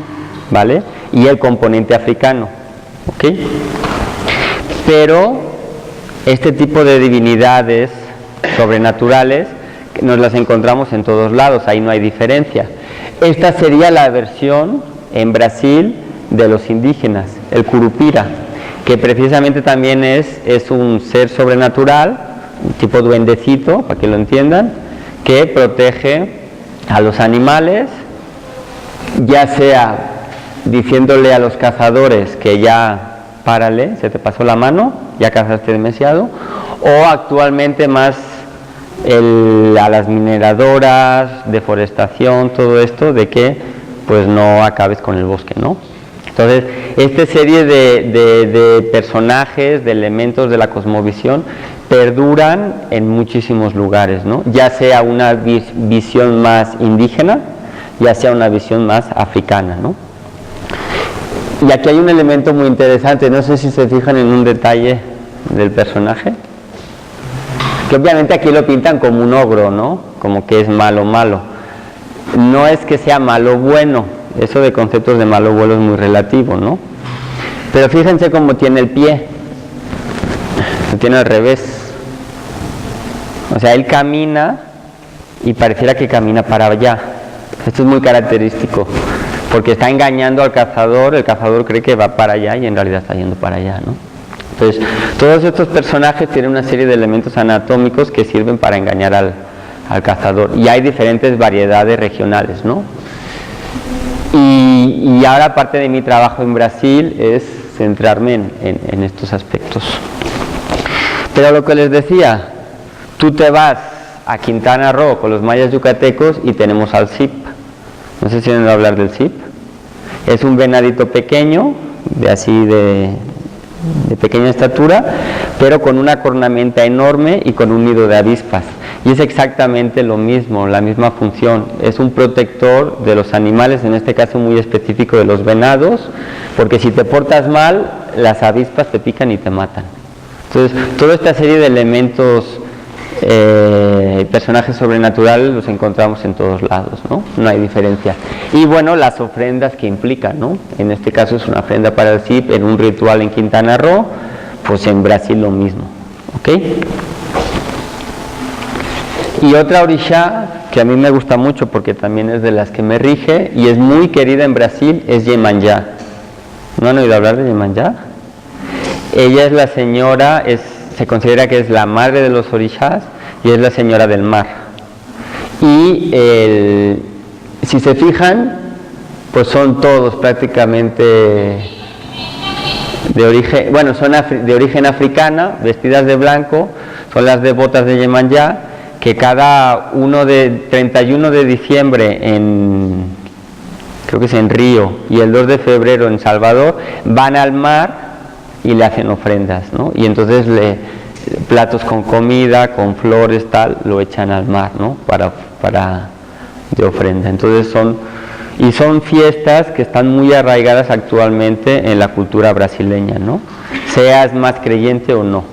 S2: ¿vale? Y el componente africano, ¿ok? Pero este tipo de divinidades sobrenaturales nos las encontramos en todos lados, ahí no hay diferencia. Esta sería la versión en Brasil de los indígenas, el curupira, que precisamente también es un ser sobrenatural, un tipo duendecito, para que lo entiendan, que protege a los animales, ya sea diciéndole a los cazadores que ya párale, se te pasó la mano, ya cazaste demasiado, o actualmente más a las mineradoras, deforestación, todo esto, de que pues no acabes con el bosque, ¿no? Entonces, esta serie de personajes, de elementos de la cosmovisión, perduran en muchísimos lugares, ¿no? Ya sea una visión más indígena, ya sea una visión más africana, ¿no? Y aquí hay un elemento muy interesante, no sé si se fijan en un detalle del personaje. que obviamente aquí lo pintan como un ogro, ¿no? Como que es malo, malo. No es que sea malo bueno, eso de conceptos de malo bueno es muy relativo, ¿no? Pero fíjense cómo tiene el pie, lo tiene al revés. O sea, él camina y pareciera que camina para allá. Esto es muy característico, porque está engañando al cazador, el cazador cree que va para allá y en realidad está yendo para allá, ¿no? Entonces, todos estos personajes tienen una serie de elementos anatómicos que sirven para engañar al cazador, y hay diferentes variedades regionales, ¿no? Y ahora parte de mi trabajo en Brasil es centrarme en estos aspectos. Pero lo que les decía, tú te vas a Quintana Roo con los mayas yucatecos y tenemos al Zip. No sé si han oído hablar del Zip. Es un venadito pequeño, de pequeña estatura, pero con una cornamenta enorme y con un nido de avispas. Y es exactamente lo mismo, la misma función. Es un protector de los animales, en este caso muy específico de los venados, porque si te portas mal, las avispas te pican y te matan. Entonces, toda esta serie de elementos, personajes sobrenaturales, los encontramos en todos lados, ¿no? No hay diferencia. Y bueno, las ofrendas que implican, ¿no? En este caso es una ofrenda para el Zip en un ritual en Quintana Roo, pues en Brasil lo mismo, ¿ok? Y otra orisha que a mí me gusta mucho porque también es de las que me rige y es muy querida en Brasil es Iemanjá. ¿No han oído hablar de Iemanjá? Ella es la señora, se considera que es la madre de los orishas y es la señora del mar. Y si se fijan, pues son todos prácticamente de origen, bueno, son de origen africana, vestidas de blanco, son las devotas de Iemanjá, que cada 31 de diciembre creo que es en Río, y el 2 de febrero en Salvador, van al mar y le hacen ofrendas, ¿no? Y entonces platos con comida, con flores, tal, lo echan al mar, ¿no? De ofrenda. Entonces son fiestas que están muy arraigadas actualmente en la cultura brasileña, ¿no? Seas más creyente o no.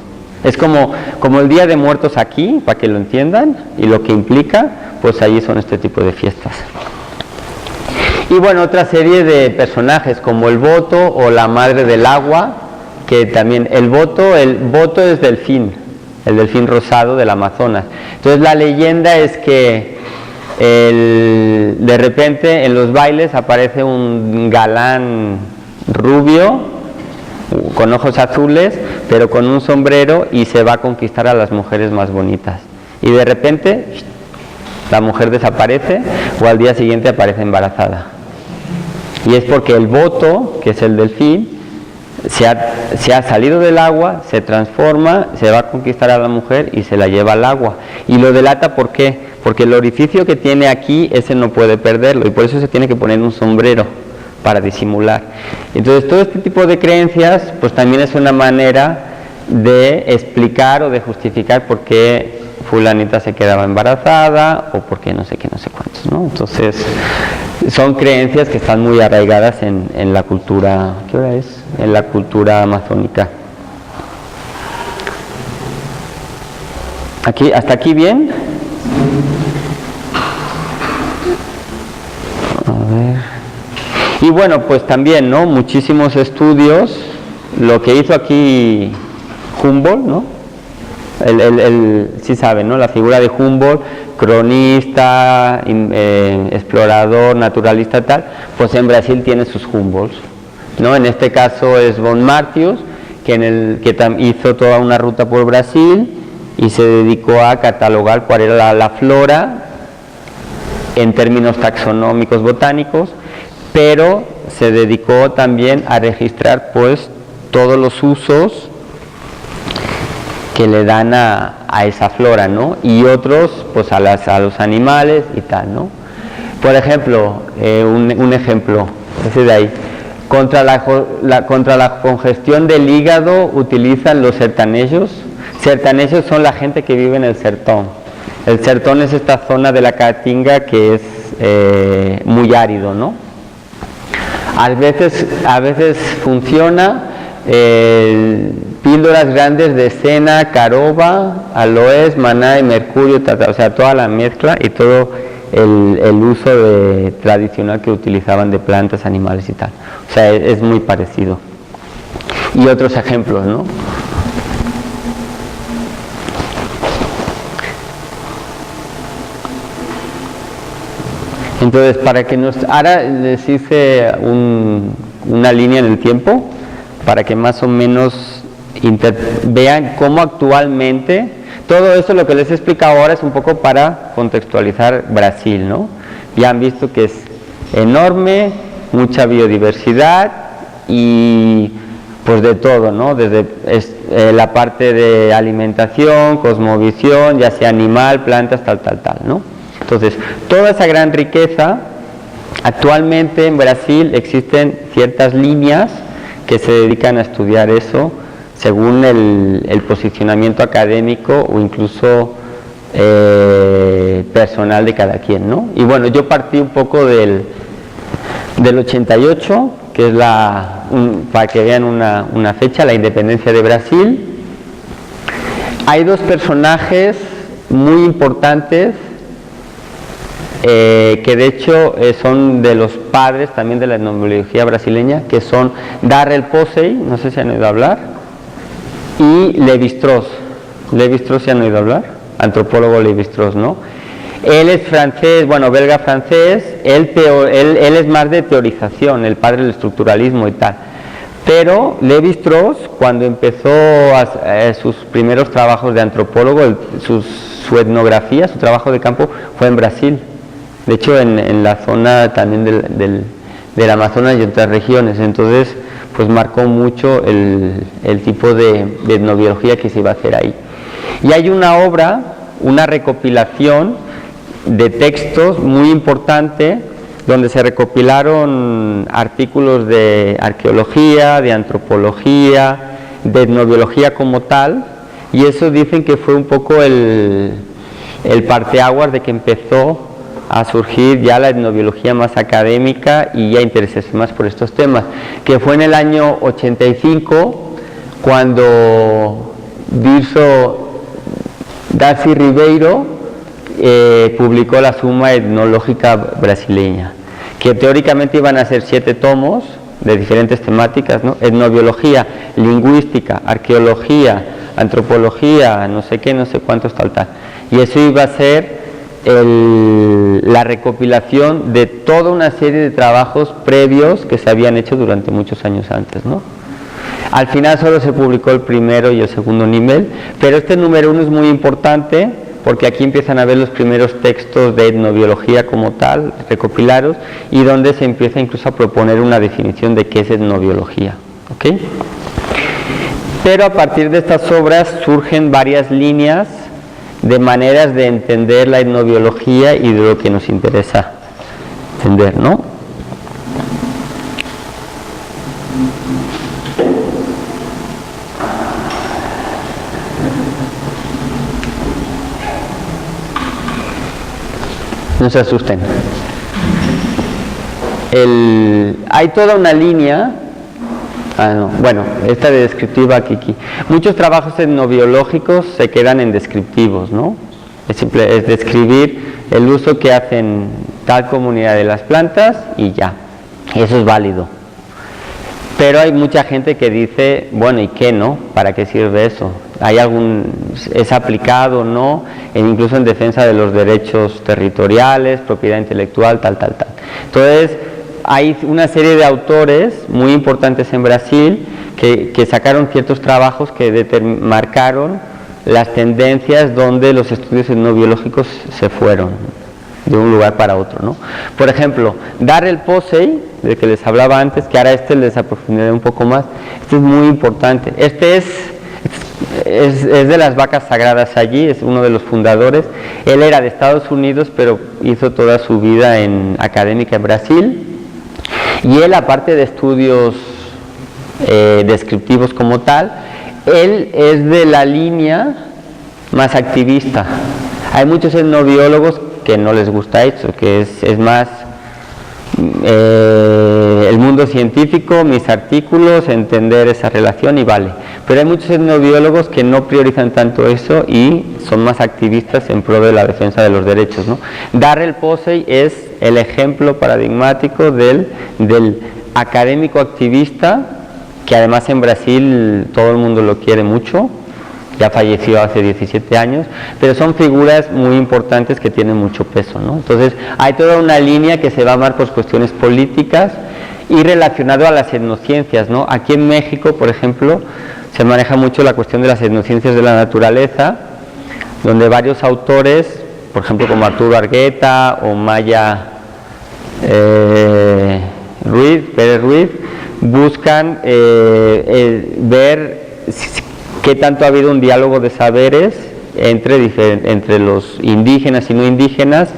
S2: Es como el Día de Muertos aquí, para que lo entiendan, y lo que implica, pues allí son este tipo de fiestas. Y bueno, otra serie de personajes como el Voto o la Madre del Agua, que también el Voto es delfín, el delfín rosado del Amazonas. Entonces la leyenda es que de repente en los bailes aparece un galán rubio, con ojos azules, pero con un sombrero, y se va a conquistar a las mujeres más bonitas. Y de repente la mujer desaparece o al día siguiente aparece embarazada. Y es porque el Voto, que es el delfín, se ha salido del agua, se transforma, se va a conquistar a la mujer y se la lleva al agua. Y lo delata, ¿por qué? Porque el orificio que tiene aquí, ese no puede perderlo, y por eso se tiene que poner un sombrero para disimular. Entonces todo este tipo de creencias pues también es una manera de explicar o de justificar por qué fulanita se quedaba embarazada o por qué no sé qué, no sé cuántos, ¿no? Entonces son creencias que están muy arraigadas en la cultura, ¿qué hora es? En la cultura amazónica. ¿Hasta aquí bien? A ver. Y bueno, pues también, ¿no? Muchísimos estudios, lo que hizo aquí Humboldt, ¿no? Sí saben, ¿no? La figura de Humboldt, cronista, explorador, naturalista, tal, pues en Brasil tiene sus Humboldts, ¿no? En este caso es von Martius, que hizo toda una ruta por Brasil y se dedicó a catalogar cuál era la flora en términos taxonómicos botánicos, pero se dedicó también a registrar pues todos los usos que le dan a esa flora, ¿no? Y otros pues a los animales y tal, ¿no? Por ejemplo, un ejemplo, ese de ahí, contra la congestión del hígado utilizan los sertanejos. Sertanejos son la gente que vive en el sertón. El sertón es esta zona de la Caatinga que es muy árido, ¿no? A veces funciona, píldoras grandes de cena, caroba, aloes, maná y mercurio, o sea, toda la mezcla y todo el uso tradicional que utilizaban de plantas, animales y tal. O sea, es muy parecido. Y otros ejemplos, ¿no? Entonces, para que ahora les hice una línea en el tiempo, para que más o menos vean cómo actualmente, todo esto lo que les he explicado ahora es un poco para contextualizar Brasil, ¿no? Ya han visto que es enorme, mucha biodiversidad y pues de todo, ¿no? Desde la parte de alimentación, cosmovisión, ya sea animal, plantas, tal, ¿no? Entonces, toda esa gran riqueza, actualmente en Brasil existen ciertas líneas que se dedican a estudiar eso según el posicionamiento académico o incluso personal de cada quien, ¿no? Y bueno, yo partí un poco del 88, que es para que vean una fecha, la independencia de Brasil. Hay dos personajes muy importantes que de hecho son de los padres también de la etnobiología brasileña, que son Darrell Posey, no sé si han oído hablar, y Lévi-Strauss. Lévi-Strauss, ¿se han oído hablar? Antropólogo Lévi-Strauss, ¿no? Él es francés, bueno, belga francés, él es más de teorización, el padre del estructuralismo y tal. Pero Lévi-Strauss, cuando empezó sus primeros trabajos de antropólogo, su etnografía, su trabajo de campo, fue en Brasil. De hecho, en la zona también del Amazonas y otras regiones. Entonces, pues marcó mucho el tipo de etnobiología que se iba a hacer ahí. Y hay una obra, una recopilación de textos muy importante, donde se recopilaron artículos de arqueología, de antropología, de etnobiología como tal, y eso dicen que fue un poco el parteaguas de que empezó a surgir ya la etnobiología más académica y ya interesarse más por estos temas, que fue en el año 85 cuando Darcy Ribeiro publicó la Suma Etnológica Brasileña, que teóricamente iban a ser 7 tomos de diferentes temáticas, ¿no? Etnobiología, lingüística, arqueología, antropología, no sé qué, no sé cuántos, tal. Y eso iba a ser la recopilación de toda una serie de trabajos previos que se habían hecho durante muchos años antes, ¿no? Al final solo se publicó el primero y el segundo nivel, pero este número 1 es muy importante porque aquí empiezan a ver los primeros textos de etnobiología como tal, recopilados, y donde se empieza incluso a proponer una definición de qué es etnobiología, ¿ok? Pero a partir de estas obras surgen varias líneas de maneras de entender la etnobiología y de lo que nos interesa entender, ¿no? No se asusten. Hay toda una línea. Bueno, esta de descriptiva aquí. Muchos trabajos etnobiológicos se quedan en descriptivos, ¿no? Es describir el uso que hacen tal comunidad de las plantas y ya. Eso es válido. Pero hay mucha gente que dice, bueno, ¿y qué no? ¿Para qué sirve eso? ¿Es aplicado o no? Incluso en defensa de los derechos territoriales, propiedad intelectual, tal. Entonces, hay una serie de autores muy importantes en Brasil que sacaron ciertos trabajos que marcaron las tendencias donde los estudios etnobiológicos se fueron de un lugar para otro, ¿no? Por ejemplo, Darrell Posey, del que les hablaba antes, que ahora les aprofundiré un poco más, este es muy importante. Este es de las vacas sagradas allí, es uno de los fundadores. Él era de Estados Unidos, pero hizo toda su vida académica en Brasil. Y él, aparte de estudios descriptivos como tal, él es de la línea más activista. Hay muchos etnobiólogos que no les gusta eso, que es más el mundo científico, mis artículos, entender esa relación y vale. Pero hay muchos etnobiólogos que no priorizan tanto eso y son más activistas en pro de la defensa de los derechos, ¿no? Darrell Posey es el ejemplo paradigmático del académico activista, que además en Brasil todo el mundo lo quiere mucho, ya falleció hace 17 años, pero son figuras muy importantes que tienen mucho peso, ¿no? Entonces hay toda una línea que se va a amar por cuestiones políticas y relacionado a las etnociencias, ¿no? Aquí en México, por ejemplo, se maneja mucho la cuestión de las etnociencias de la naturaleza, donde varios autores, por ejemplo como Arturo Argueta o Maya Pérez Ruiz, buscan ver qué tanto ha habido un diálogo de saberes entre los indígenas y no indígenas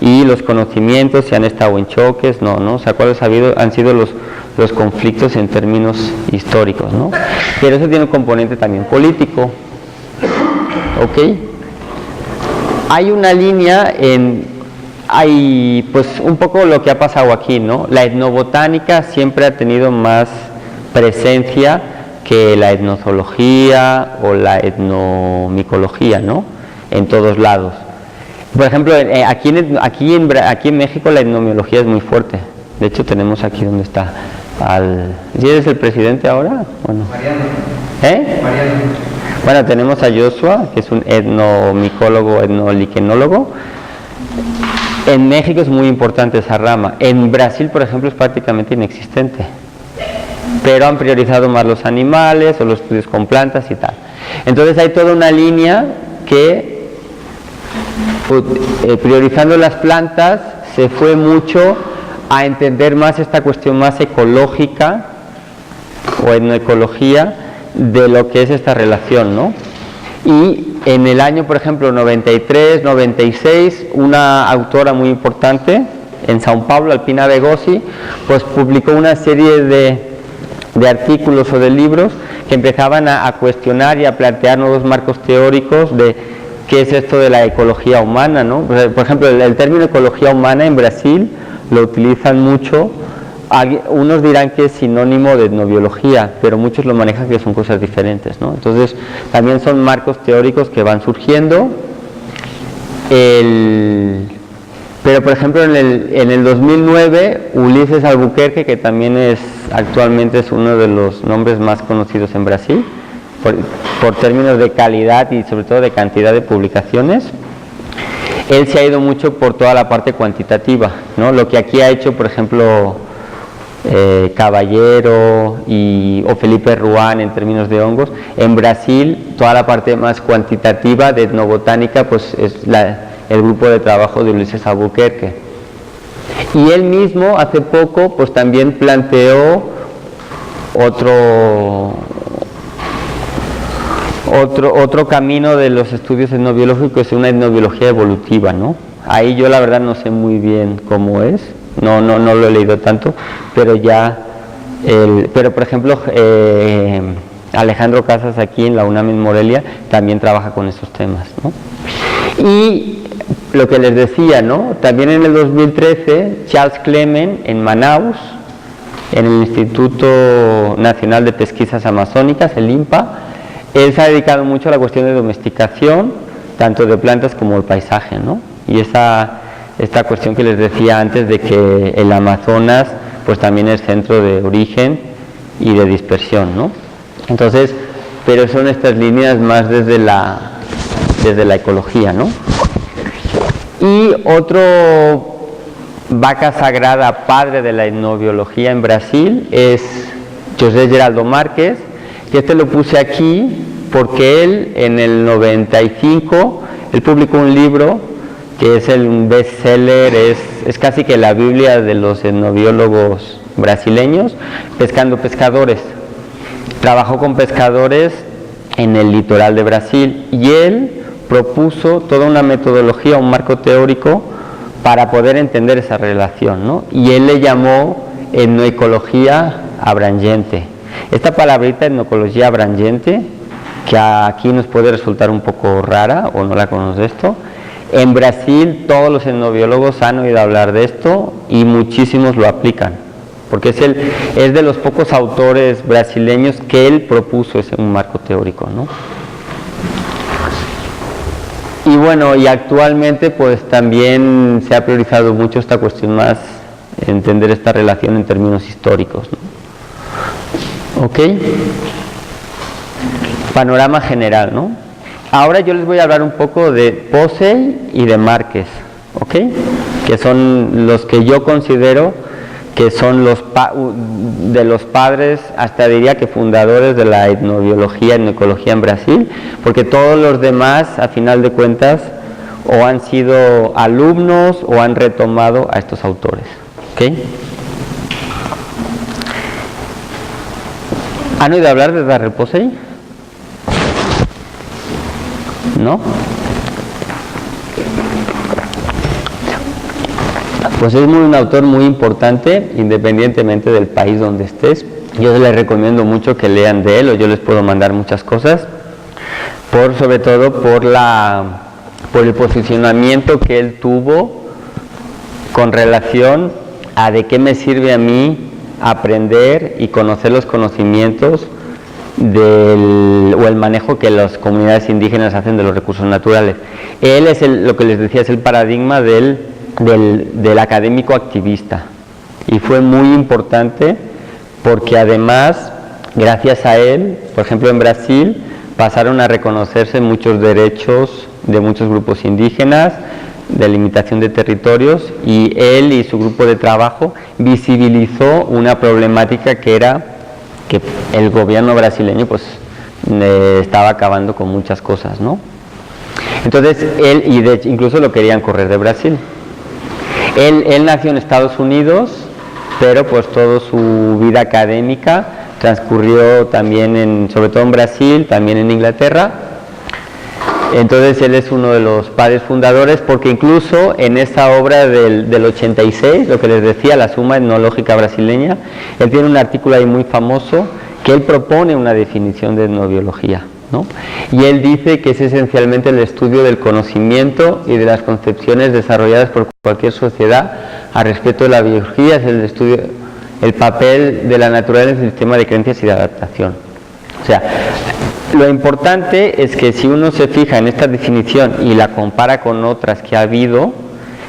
S2: y los conocimientos, si han estado en choques, no, o sea, cuáles han sido los conflictos en términos históricos, ¿no? Pero eso tiene un componente también político, ¿ok? Hay una línea hay pues un poco lo que ha pasado aquí, ¿no? La etnobotánica siempre ha tenido más presencia que la etnozoología o la etnomicología, ¿no? En todos lados. Por ejemplo, aquí en México la etnomiología es muy fuerte. De hecho, tenemos aquí donde está ¿sí eres el presidente ahora? Bueno. Mariano. Mariano. Bueno, tenemos a Joshua, que es un etnomicólogo, etnoliquenólogo. En México es muy importante esa rama. En Brasil, por ejemplo, es prácticamente inexistente. Pero han priorizado más los animales o los estudios con plantas y tal. Entonces hay toda una línea que, priorizando las plantas, se fue mucho a entender más esta cuestión más ecológica o etnoecología de lo que es esta relación, ¿no? Y en el año, por ejemplo, 93, 96, una autora muy importante en São Paulo, Alpina Begosi, pues publicó una serie de artículos o de libros que empezaban a cuestionar y a plantear nuevos marcos teóricos de qué es esto de la ecología humana, ¿no? Por ejemplo, el término ecología humana en Brasil lo utilizan mucho. Unos dirán que es sinónimo de etnobiología, pero muchos lo manejan que son cosas diferentes, ¿no? Entonces, también son marcos teóricos que van surgiendo. Pero, por ejemplo, en el 2009, Ulises Albuquerque, que también actualmente es uno de los nombres más conocidos en Brasil, por términos de calidad y sobre todo de cantidad de publicaciones, él se ha ido mucho por toda la parte cuantitativa, ¿no? Lo que aquí ha hecho, por ejemplo, Caballero o Felipe Ruán en términos de hongos, en Brasil toda la parte más cuantitativa de etnobotánica pues es el grupo de trabajo de Ulises Albuquerque. Y él mismo hace poco pues también planteó otro camino de los estudios etnobiológicos, una etnobiología evolutiva, ¿no? Ahí yo la verdad no sé muy bien cómo es. No lo he leído tanto, pero pero por ejemplo Alejandro Casas aquí en la UNAM en Morelia también trabaja con esos temas, ¿no? Y lo que les decía, ¿no? También en el 2013 Charles Clement en Manaus, en el Instituto Nacional de Pesquisas Amazónicas, el INPA, él se ha dedicado mucho a la cuestión de domesticación, tanto de plantas como el paisaje, ¿no? Y esta cuestión que les decía antes de que el Amazonas pues también es centro de origen y de dispersión, ¿no? Entonces, pero son estas líneas más desde la ecología, ¿no? Y otro vaca sagrada padre de la etnobiología en Brasil es José Geraldo Márquez, que lo puse aquí porque él en el 95 él publicó un libro que es un bestseller, es casi que la Biblia de los etnobiólogos brasileños, Pescando Pescadores. Trabajó con pescadores en el litoral de Brasil y él propuso toda una metodología, un marco teórico para poder entender esa relación, ¿no? Y él le llamó etnoecología abrangente. Esta palabrita, etnoecología abrangente, que aquí nos puede resultar un poco rara o no la conoces esto, En Brasil todos los etnobiólogos han oído hablar de esto y muchísimos lo aplican, porque es de los pocos autores brasileños que él propuso ese un marco teórico, ¿no? Y bueno, y actualmente pues también se ha priorizado mucho esta cuestión más, entender esta relación en términos históricos, ¿no? ¿Ok? Panorama general, ¿no? Ahora yo les voy a hablar un poco de Posey y de Márquez, ¿ok? Que son los que yo considero que son de los padres, hasta diría que fundadores de la etnobiología, etnoecología en Brasil, porque todos los demás, a final de cuentas, o han sido alumnos o han retomado a estos autores, ¿ok? ¿Han oído hablar de Darrell Posey? ¿No? Pues es un autor muy importante, independientemente del país donde estés. Yo les recomiendo mucho que lean de él, o yo les puedo mandar muchas cosas, sobre todo por el posicionamiento que él tuvo con relación a de qué me sirve a mí aprender y conocer los conocimientos o el manejo que las comunidades indígenas hacen de los recursos naturales. Él es lo que les decía, es el paradigma del académico activista, y fue muy importante porque además, gracias a él, por ejemplo en Brasil, pasaron a reconocerse muchos derechos de muchos grupos indígenas, de limitación de territorios, y él y su grupo de trabajo visibilizó una problemática que era que el gobierno brasileño pues estaba acabando con muchas cosas, ¿no? Entonces él, y de hecho incluso lo querían correr de Brasil. Él nació en Estados Unidos, pero pues toda su vida académica transcurrió también sobre todo en Brasil, también en Inglaterra. Entonces él es uno de los padres fundadores, porque incluso en esta obra del 86, lo que les decía, la Suma Etnológica Brasileña, él tiene un artículo ahí muy famoso que él propone una definición de etnobiología, ¿no? Y él dice que es esencialmente el estudio del conocimiento y de las concepciones desarrolladas por cualquier sociedad al respecto de la biología, es el papel de la naturaleza en el sistema de creencias y de adaptación. O sea, lo importante es que si uno se fija en esta definición y la compara con otras que ha habido,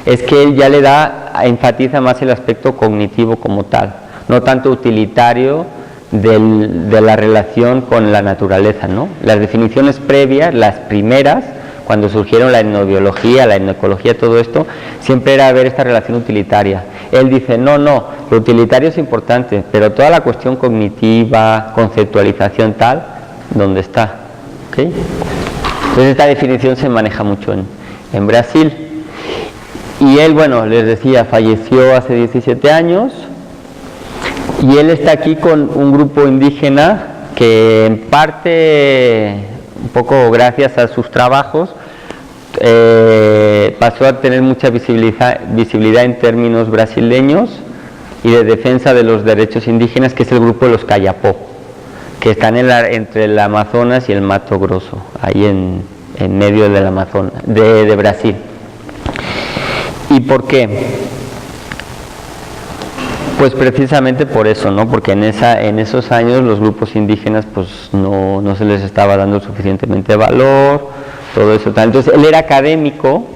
S2: es que él ya enfatiza más el aspecto cognitivo como tal, no tanto utilitario de la relación con la naturaleza, ¿no? Las definiciones previas, las primeras, cuando surgieron la etnobiología, la etnoecología, todo esto, siempre era ver esta relación utilitaria. Él dice, no, lo utilitario es importante, pero toda la cuestión cognitiva, conceptualización tal, ¿dónde está? ¿Okay? Entonces esta definición se maneja mucho en Brasil. Y él, bueno, les decía, falleció hace 17 años, y él está aquí con un grupo indígena que en parte, un poco gracias a sus trabajos, pasó a tener mucha visibilidad en términos brasileños y de defensa de los derechos indígenas, que es el grupo de los Cayapó, que están entre el Amazonas y el Mato Grosso, ahí en medio del Amazonas, de Brasil. ¿Y por qué? Pues precisamente por eso, ¿no? Porque en esos años los grupos indígenas pues no se les estaba dando suficientemente valor, todo eso tal. Entonces él era académico,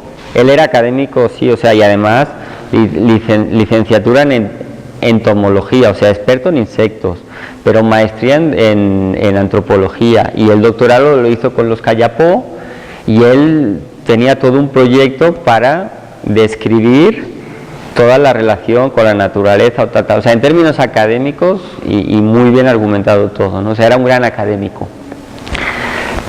S2: sí, o sea, y además licenciatura en entomología, o sea, experto en insectos, pero maestría en antropología, y el doctorado lo hizo con los Cayapó, y él tenía todo un proyecto para describir toda la relación con la naturaleza, o sea, en términos académicos, y muy bien argumentado todo, ¿no? O sea, era un gran académico.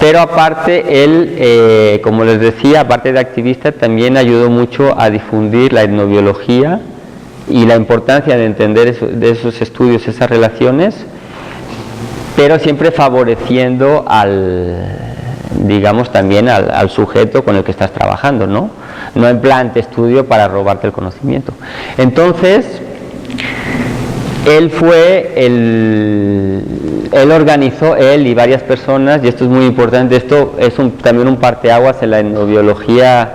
S2: Pero aparte, él, como les decía, aparte de activista, también ayudó mucho a difundir la etnobiología y la importancia de entender de esos estudios, esas relaciones, pero siempre favoreciendo digamos también al sujeto con el que estás trabajando, ¿no? No en plan te estudio para robarte el conocimiento. Entonces, él organizó, él y varias personas, y esto es muy importante, esto es también un parteaguas en la etnobiología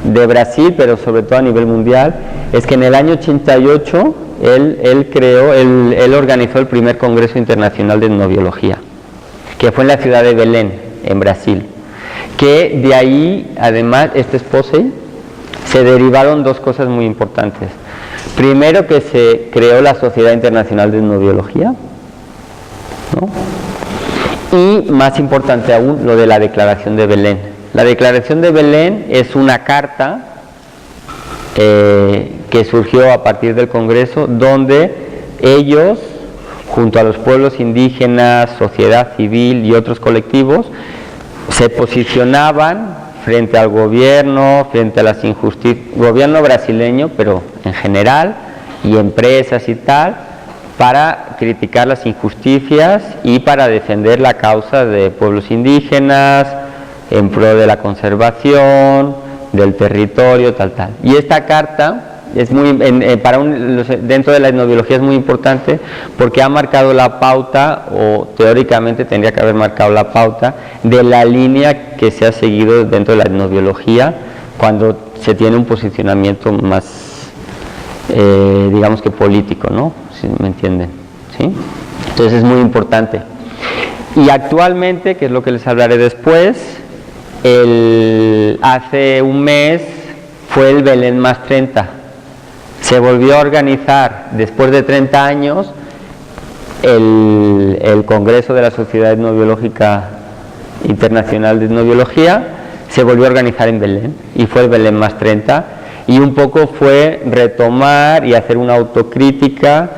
S2: de Brasil, pero sobre todo a nivel mundial, es que en el año 88 él organizó el primer Congreso Internacional de Etnobiología, que fue en la ciudad de Belén, en Brasil. Que de ahí, además, Posey, se derivaron dos cosas muy importantes. Primero, que se creó la Sociedad Internacional de Etnobiología, ¿no? Y más importante aún, lo de la Declaración de Belén. La Declaración de Belén es una carta que surgió a partir del Congreso, donde ellos, junto a los pueblos indígenas, sociedad civil y otros colectivos, se posicionaban frente al gobierno, frente a las injusticias, gobierno brasileño, pero en general, y empresas y tal, para criticar las injusticias y para defender la causa de pueblos indígenas, en pro de la conservación, del territorio, tal. Y esta carta es muy, dentro de la etnobiología es muy importante porque ha marcado la pauta, o teóricamente tendría que haber marcado la pauta, de la línea que se ha seguido dentro de la etnobiología cuando se tiene un posicionamiento más, digamos que político, ¿no? Si me entienden, ¿sí? Entonces es muy importante. Y actualmente, que es lo que les hablaré después, hace un mes fue el Belén más 30. Se volvió a organizar después de 30 años el Congreso de la Sociedad Etnobiológica Internacional de Etnobiología, se volvió a organizar en Belén y fue el Belén más 30, y un poco fue retomar y hacer una autocrítica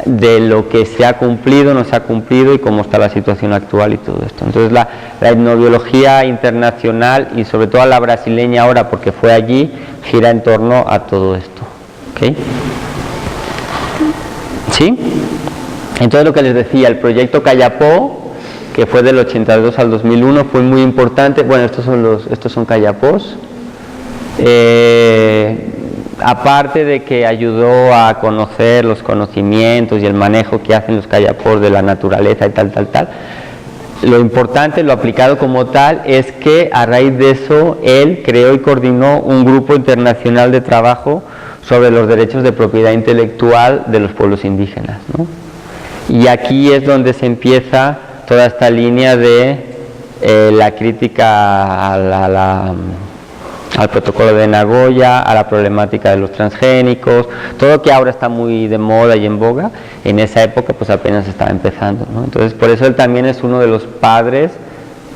S2: de lo que se ha cumplido, no se ha cumplido y cómo está la situación actual y todo esto. Entonces la etnobiología internacional, y sobre todo la brasileña ahora porque fue allí, gira en torno a todo esto. ¿Okay? ¿Sí? Entonces lo que les decía, el proyecto Cayapó, que fue del 82 al 2001, fue muy importante. Bueno, estos son Cayapós. Aparte de que ayudó a conocer los conocimientos y el manejo que hacen los Cayapós de la naturaleza y tal, lo importante, lo aplicado como tal, es que a raíz de eso él creó y coordinó un grupo internacional de trabajo sobre los derechos de propiedad intelectual de los pueblos indígenas, ¿no? Y aquí es donde se empieza toda esta línea de la crítica al protocolo de Nagoya, a la problemática de los transgénicos, todo que ahora está muy de moda y en boga, en esa época pues apenas estaba empezando, ¿no? Entonces por eso él también es uno de los padres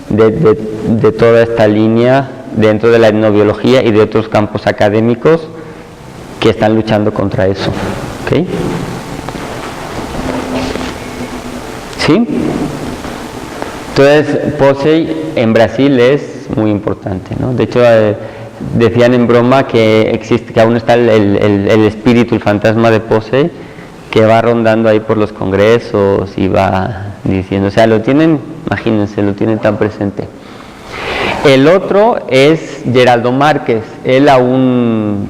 S2: de toda esta línea dentro de la etnobiología y de otros campos académicos que están luchando contra eso. ¿Okay? ¿Sí? Entonces Posey en Brasil es muy importante, ¿no? De hecho decían en broma que existe, que aún está el espíritu, el fantasma de Posey, que va rondando ahí por los congresos y va diciendo, o sea, lo tienen, imagínense, lo tienen tan presente. El otro es Geraldo Márquez. Él aún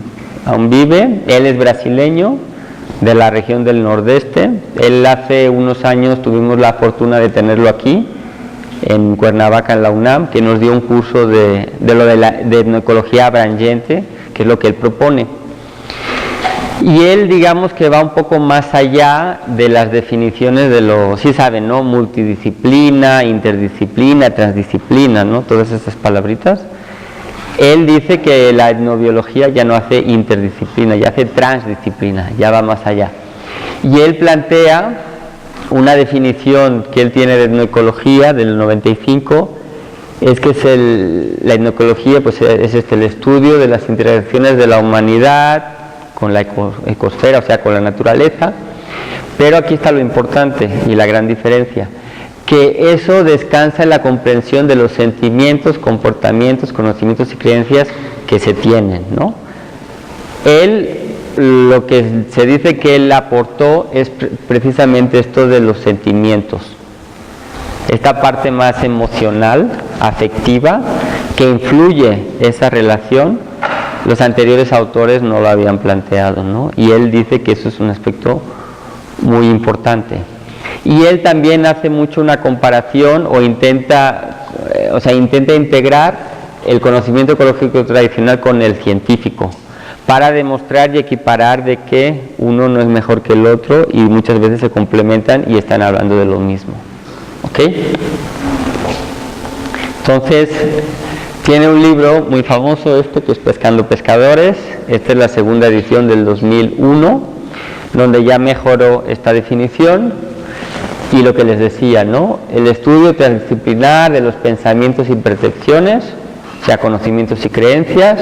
S2: vive, él es brasileño, de la región del Nordeste. Él hace unos años tuvimos la fortuna de tenerlo aquí en Cuernavaca, en la UNAM, que nos dio un curso de etnoecología abrangente, que es lo que él propone. Y él, digamos que va un poco más allá de las definiciones de lo, sí saben, ¿no? Multidisciplina, interdisciplina, transdisciplina, ¿no? Todas esas palabritas. Él dice que la etnobiología ya no hace interdisciplina, ya hace transdisciplina, ya va más allá. Y él plantea una definición que él tiene de etnoecología del 95, es que la etnoecología pues es el estudio de las interacciones de la humanidad con la ecosfera, o sea, con la naturaleza, pero aquí está lo importante y la gran diferencia, que eso descansa en la comprensión de los sentimientos, comportamientos, conocimientos y creencias que se tienen, ¿no? Él, lo que se dice que él aportó es precisamente esto de los sentimientos, esta parte más emocional, afectiva, que influye esa relación. Los anteriores autores no lo habían planteado, ¿no? Y él dice que eso es un aspecto muy importante. Y él también hace mucho una comparación o intenta integrar el conocimiento ecológico tradicional con el científico, para demostrar y equiparar de que uno no es mejor que el otro y muchas veces se complementan y están hablando de lo mismo. ¿Ok? Entonces, tiene un libro muy famoso que es Pescando Pescadores. Esta es la segunda edición del 2001, donde ya mejoró esta definición. Y lo que les decía, ¿no? El estudio transdisciplinar de los pensamientos y percepciones, o sea, conocimientos y creencias,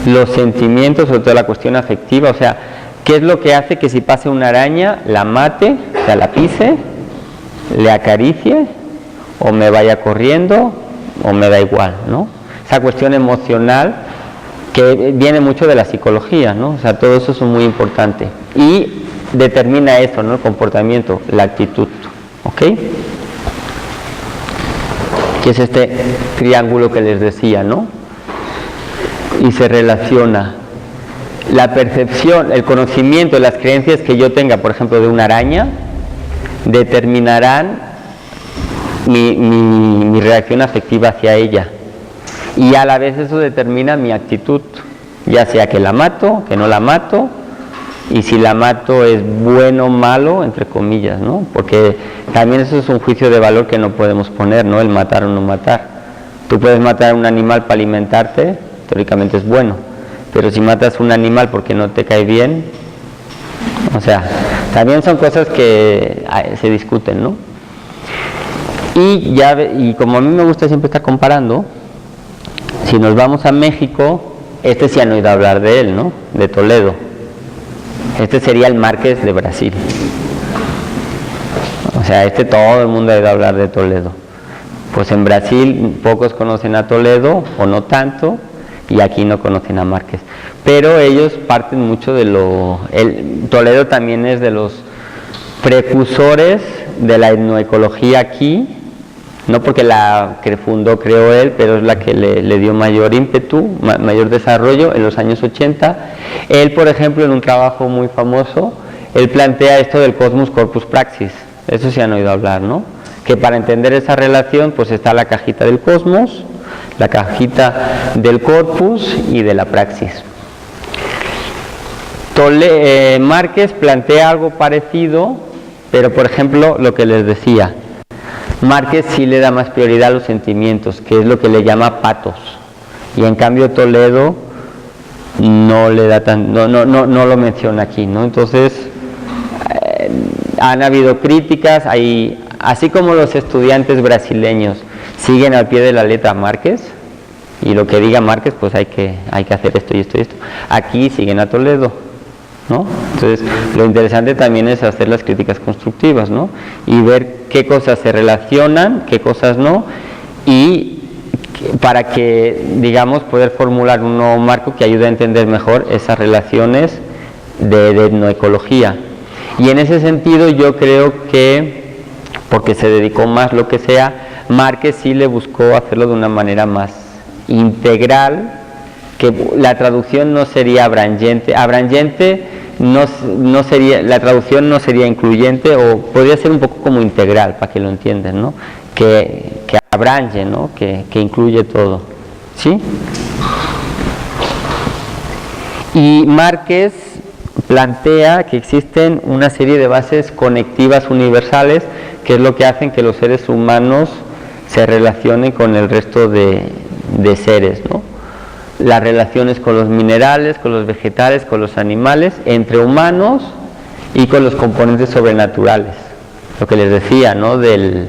S2: los sentimientos, sobre todo la cuestión afectiva, o sea, ¿qué es lo que hace que si pase una araña, la mate, o sea, la pise, le acaricie, o me vaya corriendo, o me da igual, ¿no? Esa cuestión emocional que viene mucho de la psicología, ¿no? O sea, todo eso es muy importante. Y determina eso, ¿no? El comportamiento, la actitud, ¿ok? Que es este triángulo que les decía, ¿no? Y se relaciona la percepción, el conocimiento, las creencias que yo tenga, por ejemplo, de una araña, determinarán mi reacción afectiva hacia ella. Y a la vez eso determina mi actitud, ya sea que la mato, que no la mato, y si la mato es bueno o malo, entre comillas, ¿no? Porque también eso es un juicio de valor que no podemos poner, ¿no? El matar o no matar. Tú puedes matar a un animal para alimentarte, teóricamente es bueno, pero si matas a un animal porque no te cae bien, o sea, también son cosas que se discuten, ¿no? Y como a mí me gusta siempre estar comparando, si nos vamos a México, sí han oído hablar de él, ¿no? De Toledo. Este sería el Márquez de Brasil. O sea, todo el mundo ha oído hablar de Toledo. Pues en Brasil pocos conocen a Toledo, o no tanto, y aquí no conocen a Márquez. Pero ellos parten mucho de Toledo también es de los precursores de la etnoecología aquí, no porque la que fundó, creó él, pero es la que le dio mayor ímpetu, mayor desarrollo en los años 80. Él, por ejemplo, en un trabajo muy famoso, él plantea esto del cosmos corpus praxis. Eso se han oído hablar, ¿no? Que para entender esa relación, pues está la cajita del cosmos, la cajita del corpus y de la praxis. Márquez plantea algo parecido, pero por ejemplo, lo que les decía, Márquez sí le da más prioridad a los sentimientos, que es lo que le llama patos, y en cambio Toledo no le da no lo menciona aquí, ¿no? Entonces han habido críticas, así como los estudiantes brasileños siguen al pie de la letra Márquez, y lo que diga Márquez, pues hay que hacer esto y esto y esto. Aquí siguen a Toledo, ¿no? Entonces, lo interesante también es hacer las críticas constructivas, ¿no? Y ver qué cosas se relacionan, qué cosas no, y para que, digamos, poder formular un nuevo marco que ayude a entender mejor esas relaciones de etnoecología. Y en ese sentido yo creo que, porque se dedicó más lo que sea, Márquez sí le buscó hacerlo de una manera más integral, que la traducción no sería abrangente no sería, la traducción no sería incluyente, o podría ser un poco como integral, para que lo entiendan, ¿no? Que abrange, ¿no? Que incluye todo, ¿sí? Y Márquez plantea que existen una serie de bases conectivas universales, que es lo que hacen que los seres humanos se relacionen con el resto de seres, ¿no? Las relaciones con los minerales, con los vegetales, con los animales, entre humanos y con los componentes sobrenaturales. Lo que les decía, ¿no? De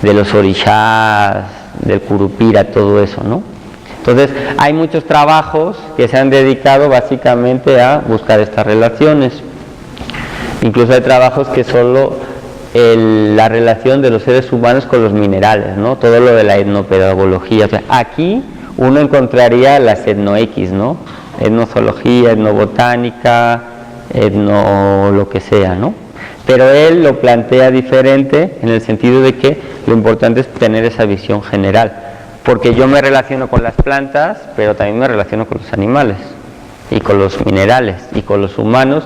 S2: los orishás, del curupira, todo eso, ¿no? Entonces, hay muchos trabajos que se han dedicado básicamente a buscar estas relaciones. Incluso hay trabajos que solo la relación de los seres humanos con los minerales, ¿no? Todo lo de la etnopedagogía. O sea, aquí uno encontraría las etno-X, ¿no? Etnozoología, etnobotánica, lo que sea, ¿no? Pero él lo plantea diferente en el sentido de que lo importante es tener esa visión general, porque yo me relaciono con las plantas, pero también me relaciono con los animales, y con los minerales, y con los humanos,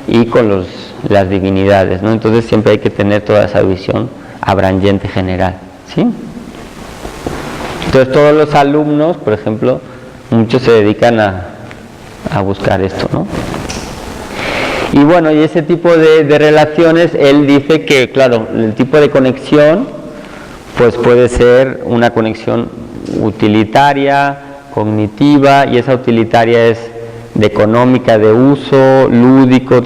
S2: y con las divinidades, ¿no? Entonces siempre hay que tener toda esa visión abrangente general, ¿sí? Entonces todos los alumnos, por ejemplo, muchos se dedican a buscar esto, ¿no? Y bueno, y ese tipo de relaciones, él dice que, claro, el tipo de conexión, pues puede ser una conexión utilitaria, cognitiva, y esa utilitaria es de económica, de uso, lúdico,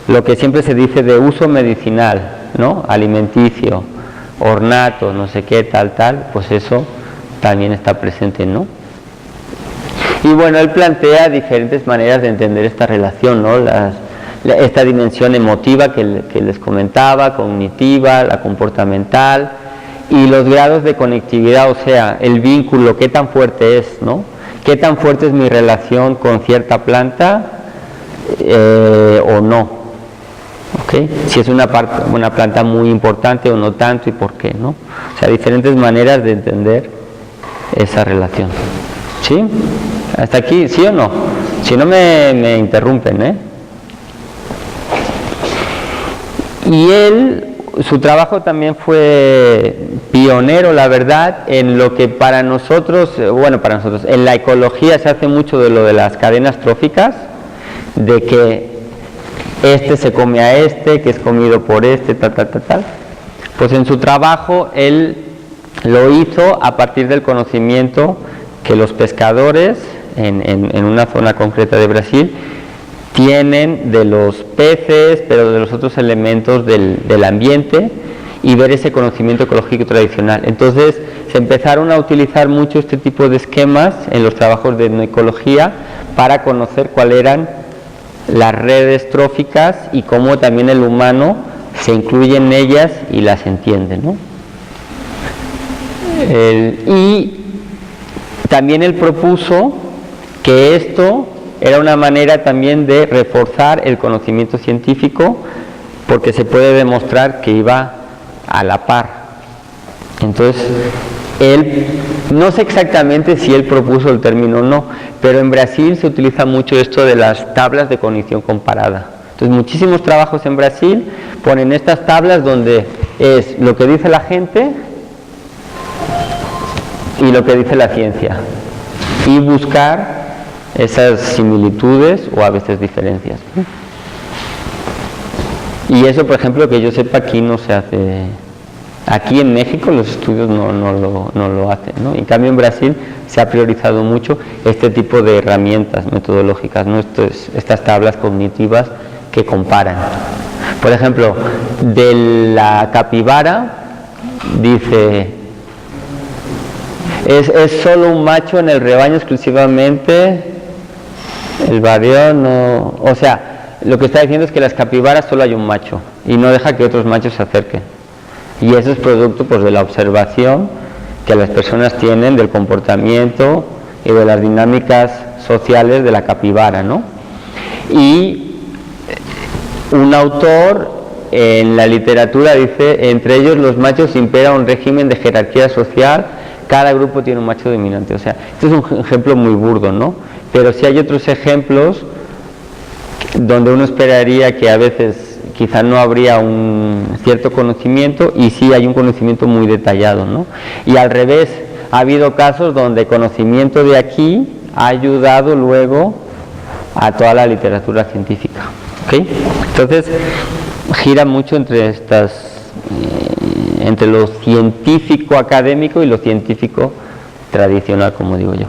S2: lo que siempre se dice de uso medicinal, ¿no? Alimenticio, ornato, no sé qué, tal, pues eso también está presente, ¿no? Y bueno, él plantea diferentes maneras de entender esta relación, ¿no? Esta dimensión emotiva que les comentaba, cognitiva, la comportamental, y los grados de conectividad, o sea, el vínculo, qué tan fuerte es, ¿no? Qué tan fuerte es mi relación con cierta planta o no, ¿ok? Si es una planta muy importante o no tanto y por qué, ¿no? O sea, diferentes maneras de entender esa relación. ¿Sí? ¿Hasta aquí? ¿Sí o no? Si no me interrumpen, ¿eh? Y su trabajo también fue pionero, la verdad, en lo que para nosotros, en la ecología se hace mucho de lo de las cadenas tróficas, de que este se come a este, que es comido por este, tal. Pues en su trabajo él lo hizo a partir del conocimiento que los pescadores en una zona concreta de Brasil tienen de los peces, pero de los otros elementos del ambiente, y ver ese conocimiento ecológico tradicional. Entonces se empezaron a utilizar mucho este tipo de esquemas en los trabajos de etnoecología para conocer cuáles eran las redes tróficas y cómo también el humano se incluye en ellas y las entiende, ¿no? Y también él propuso que esto era una manera también de reforzar el conocimiento científico, porque se puede demostrar que iba a la par. Entonces, él, no sé exactamente si él propuso el término o no, pero en Brasil se utiliza mucho esto de las tablas de cognición comparada. Entonces, muchísimos trabajos en Brasil ponen estas tablas donde es lo que dice la gente y lo que dice la ciencia, y buscar esas similitudes o a veces diferencias. Y eso, por ejemplo, que yo sepa, aquí no se hace. Aquí en México los estudios no lo hacen, ¿no? En cambio en Brasil se ha priorizado mucho este tipo de herramientas metodológicas, ¿no? Estas tablas cognitivas que comparan. Por ejemplo, de la capibara dice: es solo un macho en el rebaño exclusivamente, el varón no. O sea, lo que está diciendo es que las capibaras solo hay un macho y no deja que otros machos se acerquen. Y eso es producto, pues, de la observación que las personas tienen del comportamiento y de las dinámicas sociales de la capibara, ¿no? Y un autor en la literatura dice: entre ellos los machos impera un régimen de jerarquía social, cada grupo tiene un macho dominante. O sea, este es un ejemplo muy burdo, ¿no? Pero sí hay otros ejemplos donde uno esperaría que a veces quizá no habría un cierto conocimiento, y sí hay un conocimiento muy detallado, ¿no? Y al revés, ha habido casos donde conocimiento de aquí ha ayudado luego a toda la literatura científica, ¿ok? Entonces gira mucho entre entre lo científico académico y lo científico tradicional, como digo yo.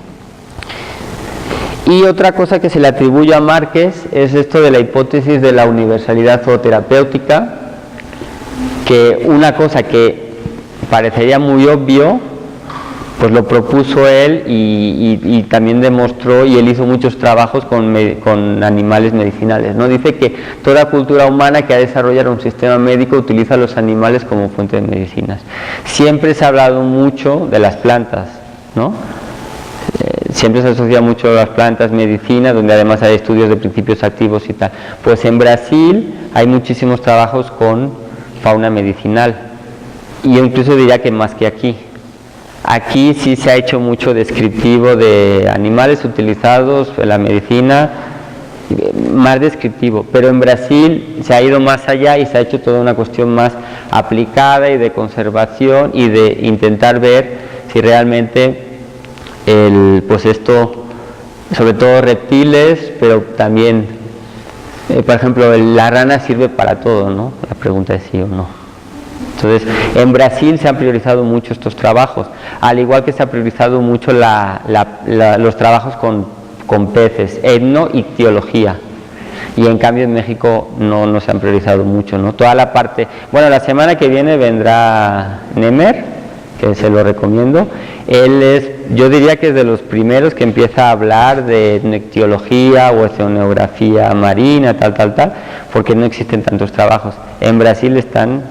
S2: Y otra cosa que se le atribuye a Márquez es esto de la hipótesis de la universalidad zooterapéutica, que una cosa que parecería muy obvio, pues lo propuso él y también demostró, y él hizo muchos trabajos con animales medicinales, ¿no? Dice que toda cultura humana que ha desarrollado un sistema médico utiliza los animales como fuente de medicinas. Siempre se ha hablado mucho de las plantas, ¿no? Siempre se asocia mucho a las plantas medicina, donde además hay estudios de principios activos y tal. Pues en Brasil hay muchísimos trabajos con fauna medicinal, y yo incluso diría que más que aquí. Aquí sí se ha hecho mucho descriptivo de animales utilizados en la medicina, más descriptivo, pero en Brasil se ha ido más allá y se ha hecho toda una cuestión más aplicada y de conservación y de intentar ver si realmente pues esto, sobre todo reptiles, pero también, por ejemplo, la rana sirve para todo, ¿no? La pregunta es sí o no. Entonces, en Brasil se han priorizado mucho estos trabajos, al igual que se ha priorizado mucho los trabajos con peces, etnoictiología. Y en cambio en México no se han priorizado mucho, ¿no? Toda la parte, bueno, la semana que viene vendrá Nemer, que se lo recomiendo. Él es, yo diría que es de los primeros que empieza a hablar de etnoictiología o oceanografía marina, tal, porque no existen tantos trabajos. En Brasil están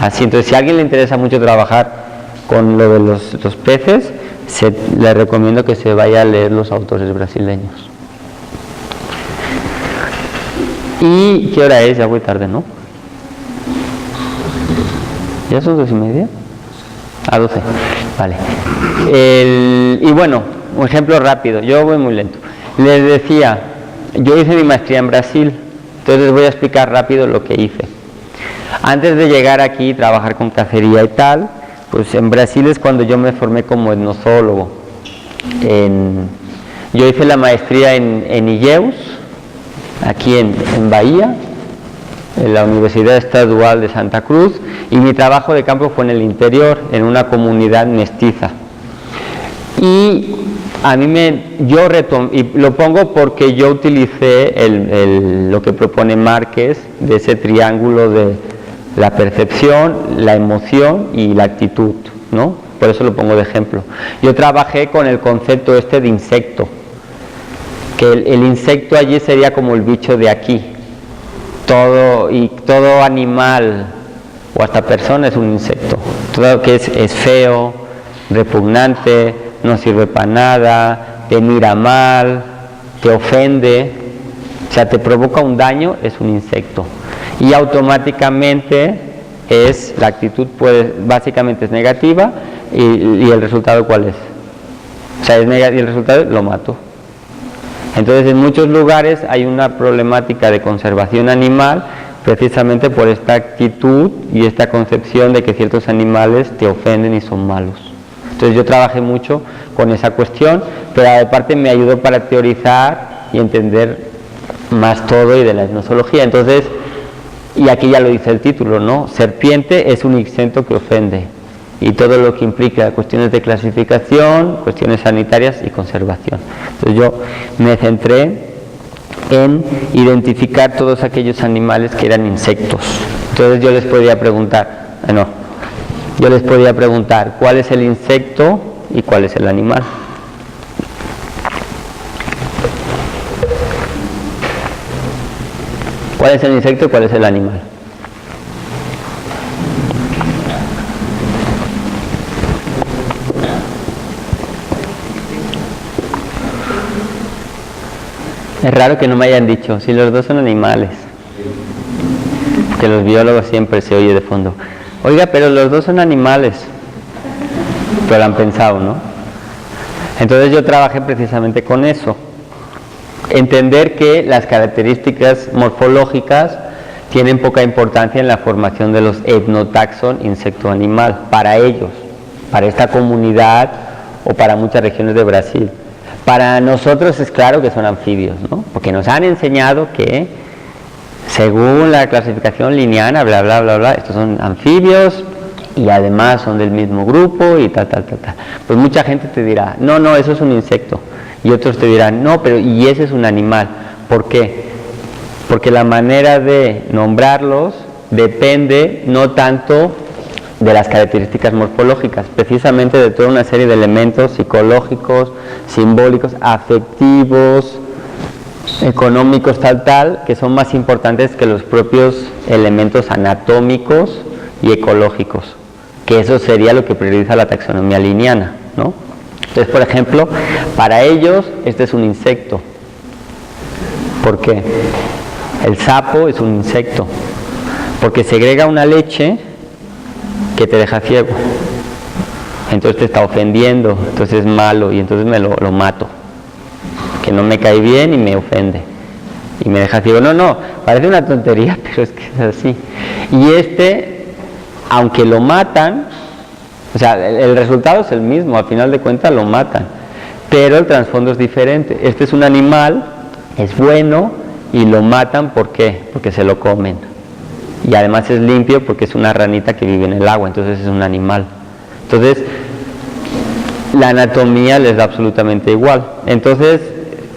S2: así, entonces si a alguien le interesa mucho trabajar con lo de los peces, le recomiendo que se vaya a leer los autores brasileños. ¿Y qué hora es? Ya voy tarde, ¿no? ¿Ya son 2:30? A 12, vale. Y bueno, un ejemplo rápido, yo voy muy lento. Les decía, yo hice mi maestría en Brasil, entonces les voy a explicar rápido lo que hice. Antes de llegar aquí y trabajar con cacería y tal, pues en Brasil es cuando yo me formé como etnozoólogo. Yo hice la maestría en Ilhéus, aquí en Bahía, en la Universidad Estadual de Santa Cruz, y mi trabajo de campo fue en el interior, en una comunidad mestiza. Y a mí yo retomé, y lo pongo porque yo utilicé lo que propone Márquez, de ese triángulo de la percepción, la emoción y la actitud, ¿no? Por eso lo pongo de ejemplo. Yo trabajé con el concepto de insecto, que el insecto allí sería como el bicho de aquí. Todo animal o hasta persona es un insecto. Todo lo que es feo, repugnante, no sirve para nada, te mira mal, te ofende, o sea, te provoca un daño, es un insecto. Y automáticamente la actitud básicamente es negativa y el resultado ¿cuál es? O sea, es negativo y el resultado lo mato. Entonces en muchos lugares hay una problemática de conservación animal precisamente por esta actitud y esta concepción de que ciertos animales te ofenden y son malos. Entonces yo trabajé mucho con esa cuestión, pero aparte me ayudó para teorizar y entender más todo y de la etnozoología. Entonces, y aquí ya lo dice el título, ¿no? Serpiente es un insecto que ofende, y todo lo que implica cuestiones de clasificación, cuestiones sanitarias y conservación. Entonces yo me centré en identificar todos aquellos animales que eran insectos. Entonces yo les podía preguntar, ¿cuál es el insecto y cuál es el animal? ¿Cuál es el insecto y cuál es el animal? Es raro que no me hayan dicho, si los dos son animales. Que los biólogos siempre se oye de fondo. Oiga, pero los dos son animales. Pero lo han pensado, ¿no? Entonces yo trabajé precisamente con eso. Entender que las características morfológicas tienen poca importancia en la formación de los etnotaxon insecto-animal, para ellos, para esta comunidad o para muchas regiones de Brasil. Para nosotros es claro que son anfibios, ¿no? Porque nos han enseñado que, según la clasificación linneana, bla, bla, bla, bla, estos son anfibios y además son del mismo grupo y tal. Pues mucha gente te dirá, no, eso es un insecto. Y otros te dirán, no, pero y ese es un animal. ¿Por qué? Porque la manera de nombrarlos depende no tanto de las características morfológicas, precisamente de toda una serie de elementos psicológicos, simbólicos, afectivos, económicos, tal, que son más importantes que los propios elementos anatómicos y ecológicos, que eso sería lo que prioriza la taxonomía linneana, ¿no? Entonces, por ejemplo, para ellos este es un insecto. ¿Por qué? El sapo es un insecto, porque segrega una leche que te deja ciego, entonces te está ofendiendo, entonces es malo y entonces lo mato, que no me cae bien y me ofende y me deja ciego. No, parece una tontería, pero es que es así. Y aunque lo matan, O sea, el resultado es el mismo, al final de cuentas lo matan, pero el trasfondo es diferente. Este es un animal, es bueno y lo matan, ¿por qué? Porque se lo comen. Y además es limpio porque es una ranita que vive en el agua, entonces es un animal. Entonces, la anatomía les da absolutamente igual. Entonces,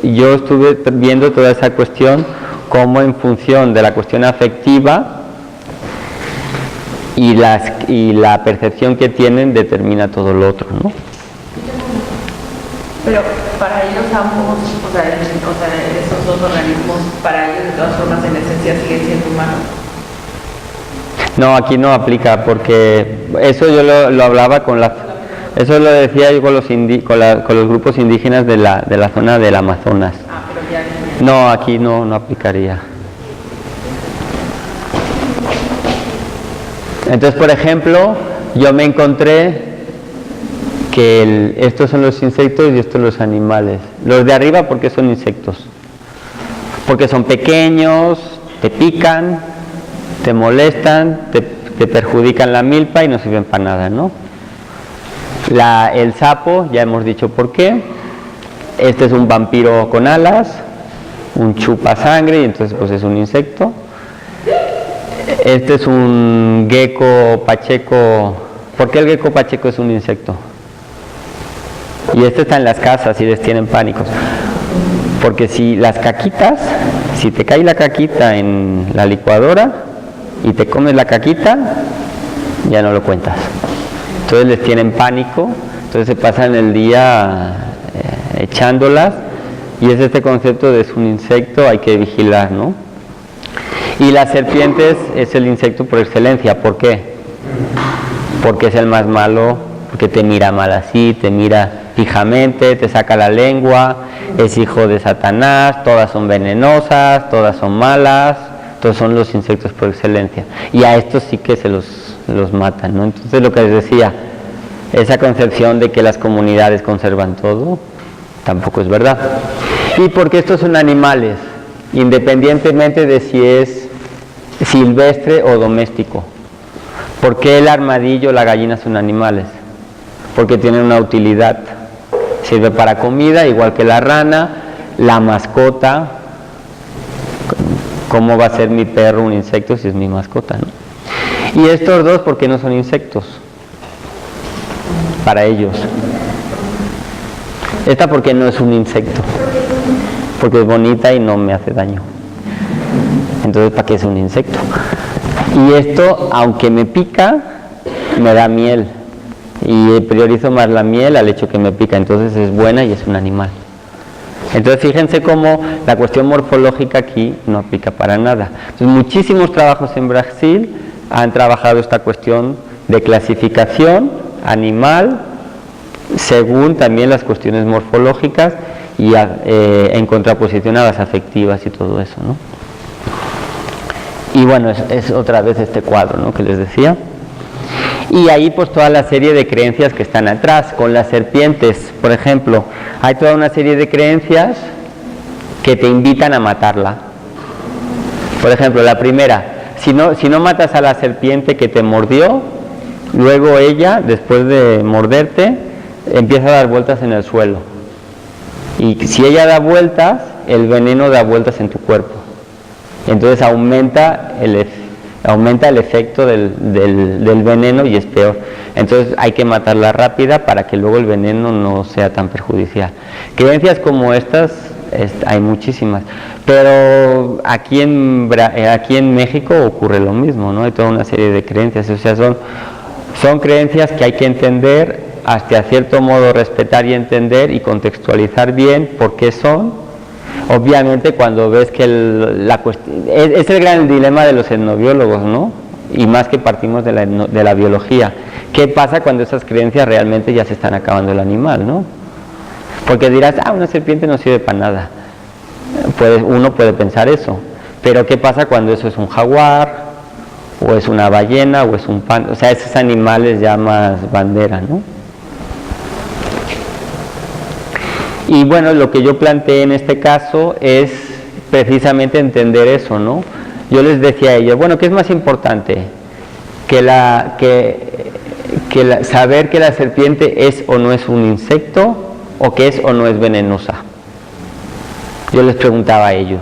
S2: yo estuve viendo toda esa cuestión, cómo en función de la cuestión afectiva y la percepción que tienen determina todo lo otro, ¿no?
S5: Pero para ellos ambos, o sea, esos dos organismos, para ellos de todas formas en esencia siguen siendo humanos.
S2: No, aquí no aplica, porque eso yo lo hablaba eso lo decía yo con los grupos indígenas de la zona del Amazonas.
S5: Ah, pero ya.
S2: No, aquí no aplicaría. Entonces, por ejemplo, yo me encontré que estos son los insectos y estos los animales. Los de arriba, ¿por qué son insectos? Porque son pequeños, te pican, te molestan, te perjudican la milpa y no sirven para nada, ¿no? El sapo, ya hemos dicho por qué. Este es un vampiro con alas, un chupa sangre y entonces pues es un insecto. Este es un gecko pacheco. ¿Por qué el gecko pacheco es un insecto? Y este está en las casas y les tienen pánicos. Porque si te cae la caquita en la licuadora y te comes la caquita, ya no lo cuentas. Entonces les tienen pánico, entonces se pasan el día echándolas, y es este concepto de es un insecto, hay que vigilar, ¿no? Y las serpientes es el insecto por excelencia. ¿Por qué? Porque es el más malo, porque te mira mal así, te mira fijamente, te saca la lengua, es hijo de Satanás, todas son venenosas, todas son malas, todos son los insectos por excelencia. Y a estos sí que se los matan, ¿no? Entonces lo que les decía, esa concepción de que las comunidades conservan todo, tampoco es verdad. Y porque estos son animales, independientemente de si es silvestre o doméstico. ¿Por qué el armadillo o la gallina son animales? Porque tienen una utilidad. Sirve para comida, igual que la rana, la mascota. ¿Cómo va a ser mi perro un insecto si es mi mascota, no? Y estos dos, ¿por qué no son insectos? Para ellos. Esta, ¿por qué no es un insecto? Porque es bonita y no me hace daño. Entonces, ¿para qué es un insecto? Y esto, aunque me pica, me da miel. Y priorizo más la miel al hecho que me pica. Entonces es buena y es un animal. Entonces fíjense cómo la cuestión morfológica aquí no aplica para nada. Entonces, muchísimos trabajos en Brasil han trabajado esta cuestión de clasificación animal según también las cuestiones morfológicas y en contraposición a las afectivas y todo eso, ¿no? Y bueno, es otra vez este cuadro, ¿no?, que les decía. Y ahí pues toda la serie de creencias que están atrás. Con las serpientes, por ejemplo, hay toda una serie de creencias que te invitan a matarla. Por ejemplo, la primera, si no matas a la serpiente que te mordió, luego ella, después de morderte, empieza a dar vueltas en el suelo. Y si ella da vueltas, el veneno da vueltas en tu cuerpo. Entonces aumenta el efecto del veneno y es peor. Entonces hay que matarla rápida para que luego el veneno no sea tan perjudicial. Creencias como estas hay muchísimas, pero aquí en México ocurre lo mismo, ¿no? Hay toda una serie de creencias, o sea, son creencias que hay que entender, hasta cierto modo respetar y entender y contextualizar bien por qué son. Obviamente cuando ves que es el gran dilema de los etnobiólogos, ¿no? Y más que partimos de la biología. ¿Qué pasa cuando esas creencias realmente ya se están acabando el animal, ¿no? Porque dirás, una serpiente no sirve para nada. Uno puede pensar eso. Pero ¿qué pasa cuando eso es un jaguar, o es una ballena, o es un panda? O sea, esos animales ya más bandera, ¿no? Y bueno, lo que yo planteé en este caso es precisamente entender eso, ¿no? Yo les decía a ellos, bueno, ¿qué es más importante? Que saber que la serpiente es o no es un insecto, o que es o no es venenosa. Yo les preguntaba a ellos,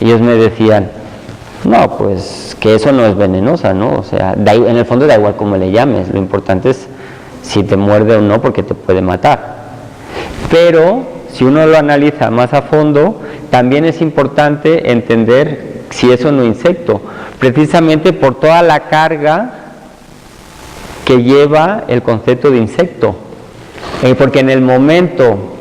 S2: y ellos me decían, no, pues que eso no es venenosa, ¿no? O sea, en el fondo da igual cómo le llames, lo importante es si te muerde o no, porque te puede matar. Pero si uno lo analiza más a fondo, también es importante entender si es o no insecto, precisamente por toda la carga que lleva el concepto de insecto. Porque en el momento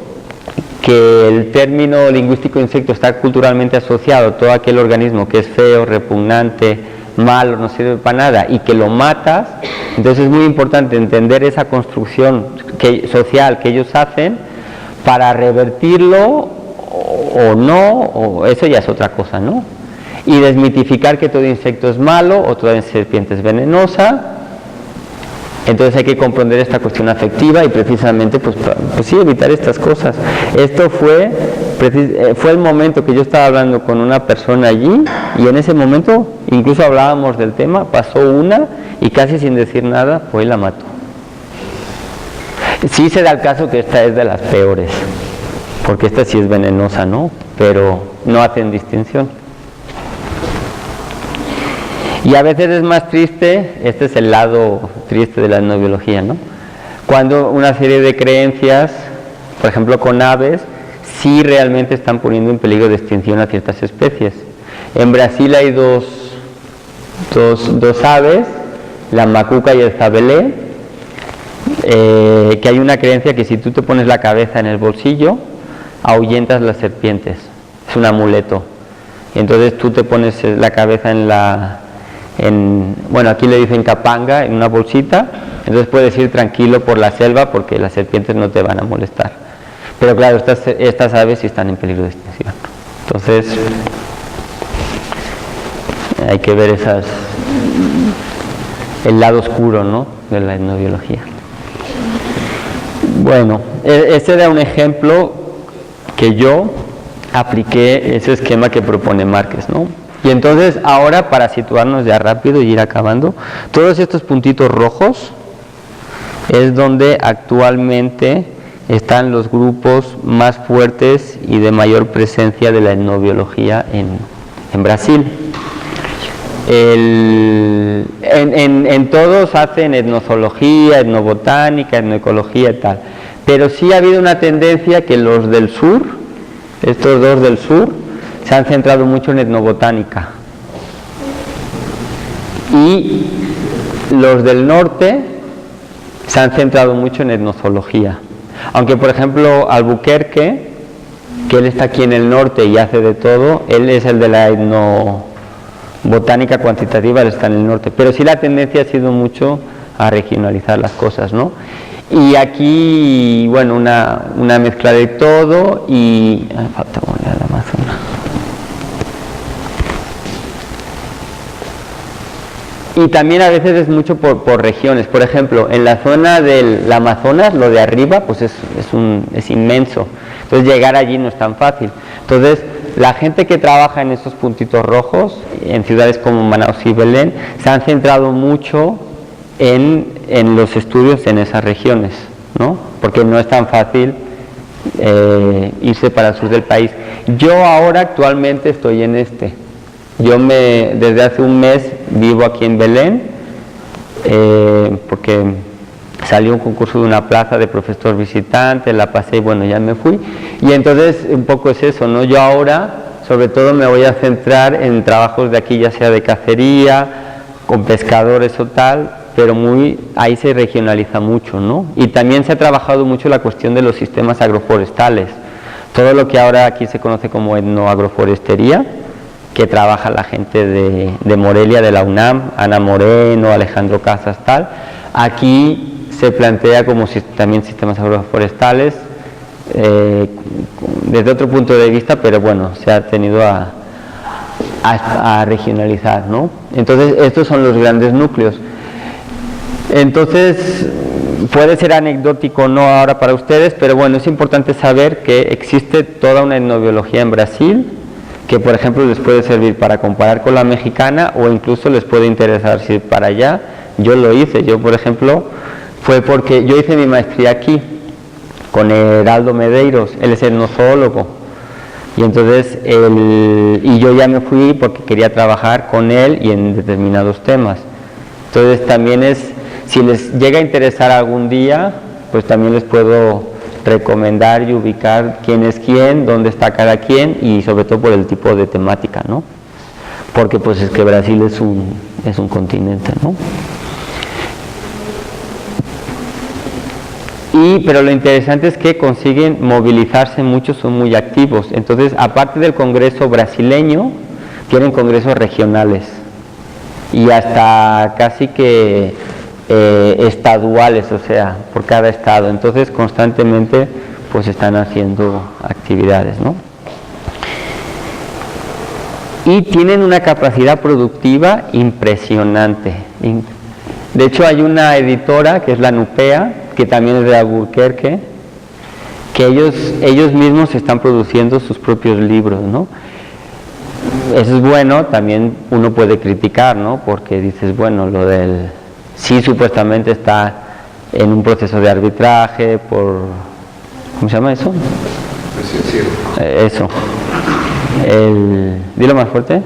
S2: que el término lingüístico insecto está culturalmente asociado a todo aquel organismo que es feo, repugnante, malo, no sirve para nada, y que lo matas, entonces es muy importante entender esa construcción social que ellos hacen para revertirlo o no, o eso ya es otra cosa, ¿no? Y desmitificar que todo insecto es malo o toda serpiente es venenosa. Entonces hay que comprender esta cuestión afectiva y precisamente pues sí, evitar estas cosas. Esto fue el momento que yo estaba hablando con una persona allí, y en ese momento incluso hablábamos del tema, pasó una y casi sin decir nada fue y la mató. Sí se da el caso que esta es de las peores, porque esta sí es venenosa, ¿no? Pero no hacen distinción. Y a veces es más triste, este es el lado triste de la etnobiología, ¿no? Cuando una serie de creencias, por ejemplo con aves, sí realmente están poniendo en peligro de extinción a ciertas especies. En Brasil hay dos aves, la macuca y el zabelé, que hay una creencia que si tú te pones la cabeza en el bolsillo, ahuyentas las serpientes, es un amuleto. Entonces tú te pones la cabeza bueno, aquí le dicen capanga, en una bolsita, entonces puedes ir tranquilo por la selva porque las serpientes no te van a molestar. Pero claro, estas aves sí están en peligro de extinción. Entonces, hay que ver el lado oscuro, ¿no?, de la etnobiología. Bueno, este era un ejemplo que yo apliqué, ese esquema que propone Márquez, ¿no? Y entonces ahora, para situarnos ya rápido y ir acabando, todos estos puntitos rojos es donde actualmente están los grupos más fuertes y de mayor presencia de la etnobiología en Brasil. En todos hacen etnozoología, etnobotánica, etnoecología y tal, pero sí ha habido una tendencia que los del sur, estos dos del sur, se han centrado mucho en etnobotánica, y los del norte se han centrado mucho en etnozoología. Aunque por ejemplo Albuquerque, que él está aquí en el norte y hace de todo, él es el de la etnobotánica cuantitativa, él está en el norte, pero sí la tendencia ha sido mucho a regionalizar las cosas, ¿no? Y aquí, bueno, una mezcla de todo, y falta poner el Amazonas. Y también a veces es mucho por regiones. Por ejemplo, en la zona del Amazonas, lo de arriba pues es inmenso, entonces llegar allí no es tan fácil. Entonces la gente que trabaja en estos puntitos rojos, en ciudades como Manaus y Belén, se han centrado mucho en los estudios en esas regiones, ¿no? Porque no es tan fácil irse para el sur del país. Yo ahora actualmente estoy en este. Desde hace un mes vivo aquí en Belén, porque salió un concurso de una plaza de profesor visitante, la pasé y bueno, ya me fui. Y entonces un poco es eso, ¿no? Yo ahora sobre todo me voy a centrar en trabajos de aquí, ya sea de cacería, con pescadores o tal, pero ahí se regionaliza mucho, ¿no? Y también se ha trabajado mucho la cuestión de los sistemas agroforestales. Todo lo que ahora aquí se conoce como etnoagroforestería, que trabaja la gente de Morelia, de la UNAM, Ana Moreno, Alejandro Casas, tal. Aquí se plantea como también sistemas agroforestales, desde otro punto de vista, pero bueno, se ha tenido a regionalizar, ¿no? Entonces, estos son los grandes núcleos. Entonces, puede ser anecdótico no ahora para ustedes, pero bueno, es importante saber que existe toda una etnobiología en Brasil, que por ejemplo les puede servir para comparar con la mexicana, o incluso les puede interesar ir para allá. Yo lo hice, yo por ejemplo fue porque yo hice mi maestría aquí, con Heraldo Medeiros, él es etnozoólogo, y entonces yo ya me fui porque quería trabajar con él y en determinados temas. Entonces también si les llega a interesar algún día, pues también les puedo recomendar y ubicar quién es quién, dónde está cada quien y sobre todo por el tipo de temática, ¿no? Porque pues es que Brasil es un continente, ¿no? Pero lo interesante es que consiguen movilizarse mucho, son muy activos. Entonces, aparte del Congreso brasileño, tienen congresos regionales y hasta casi que estaduales, o sea, por cada estado. Entonces, constantemente pues están haciendo actividades, ¿no? Y tienen una capacidad productiva impresionante. De hecho, hay una editora que es la Nupea, que también es de Albuquerque, que ellos mismos están produciendo sus propios libros, ¿no? Eso es bueno, también uno puede criticar, ¿no? Porque dices, bueno, sí supuestamente está en un proceso de arbitraje por... ¿Cómo se llama eso? Eso. Dilo más fuerte.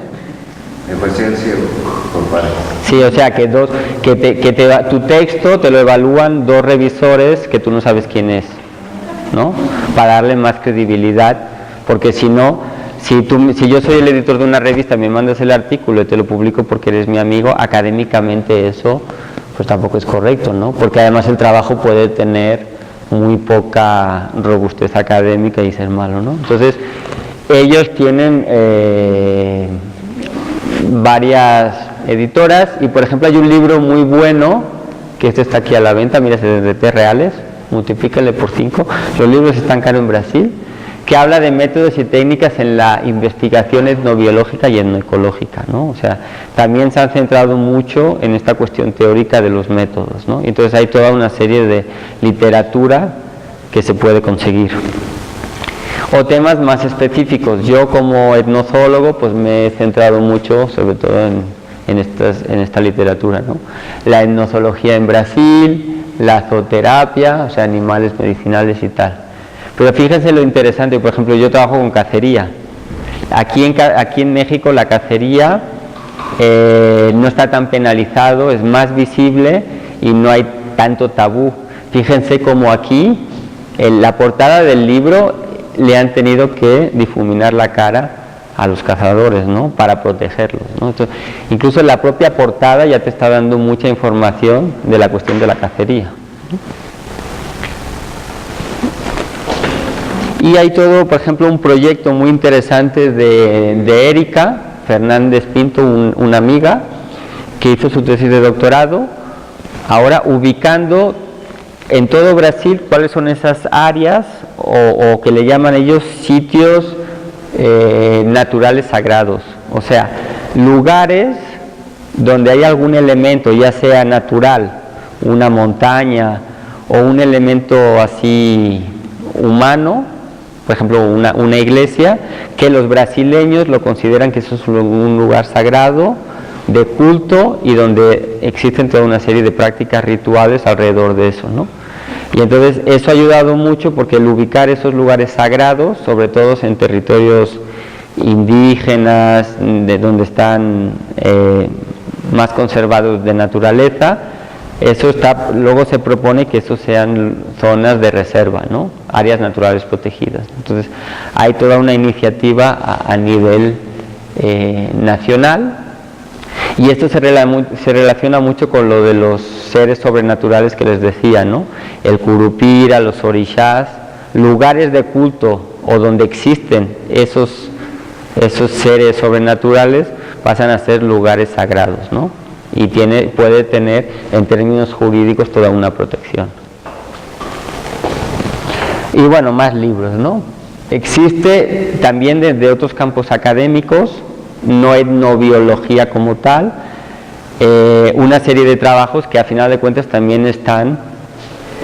S2: Sí, o sea que tu texto te lo evalúan dos revisores que tú no sabes quién es, ¿no? Para darle más credibilidad, porque si no, si yo soy el editor de una revista, me mandas el artículo y te lo publico porque eres mi amigo, académicamente eso pues tampoco es correcto, ¿no? Porque además el trabajo puede tener muy poca robustez académica y ser malo, ¿no? Entonces ellos tienen varias editoras y por ejemplo hay un libro muy bueno que está aquí a la venta, mira, es de T reales, multiplícale por 5, los libros están caros en Brasil, que habla de métodos y técnicas en la investigación etnobiológica y etnoecológica, ¿no? O sea, también se han centrado mucho en esta cuestión teórica de los métodos, ¿no? Entonces hay toda una serie de literatura que se puede conseguir. O temas más específicos. Yo como etnozoólogo pues me he centrado mucho sobre todo en esta literatura, ¿no? La etnozoología en Brasil, la zooterapia, o sea, animales medicinales y tal. Pero fíjense lo interesante, por ejemplo, yo trabajo con cacería. Aquí en México la cacería no está tan penalizado, es más visible y no hay tanto tabú. Fíjense como aquí, en la portada del libro, le han tenido que difuminar la cara a los cazadores, ¿no? Para protegerlos, ¿no? Entonces, incluso la propia portada ya te está dando mucha información de la cuestión de la cacería. Y hay todo, por ejemplo, un proyecto muy interesante de Erika Fernández Pinto, una amiga, que hizo su tesis de doctorado, ahora ubicando en todo Brasil cuáles son esas áreas o que le llaman ellos sitios naturales sagrados, o sea, lugares donde hay algún elemento, ya sea natural, una montaña o un elemento así humano, por ejemplo una iglesia, que los brasileños lo consideran que eso es un lugar sagrado de culto y donde existen toda una serie de prácticas rituales alrededor de eso, ¿no? Y entonces eso ha ayudado mucho porque el ubicar esos lugares sagrados, sobre todo en territorios indígenas, de donde están más conservados de naturaleza, eso luego se propone que esos sean zonas de reserva, ¿no? Áreas naturales protegidas. Entonces hay toda una iniciativa a nivel nacional. Y esto se relaciona mucho con lo de los seres sobrenaturales que les decía, ¿no? El curupira, los orishás, lugares de culto o donde existen esos seres sobrenaturales pasan a ser lugares sagrados, ¿no? Y puede tener en términos jurídicos toda una protección. Y bueno, más libros, ¿no? Existe también desde otros campos académicos, no etnobiología como tal, una serie de trabajos que a final de cuentas también están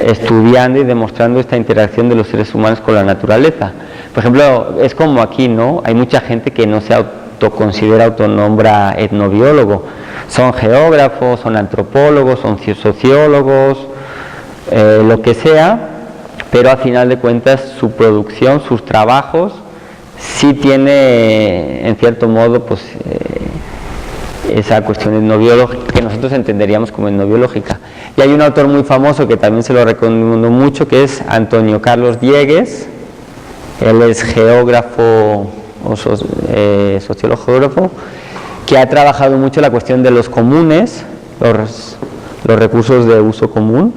S2: estudiando y demostrando esta interacción de los seres humanos con la naturaleza. Por ejemplo, es como aquí, ¿no? Hay mucha gente que no se autonombra etnobiólogo, son geógrafos, son antropólogos, son sociólogos, lo que sea, pero a final de cuentas su producción, sus trabajos, sí tiene en cierto modo pues esa cuestión etnobiológica que nosotros entenderíamos como etnobiológica. Y hay un autor muy famoso que también se lo recomiendo mucho, que es Antonio Carlos Diegues. Él es geógrafo o sociólogo geógrafo, que ha trabajado mucho la cuestión de los comunes, los recursos de uso común,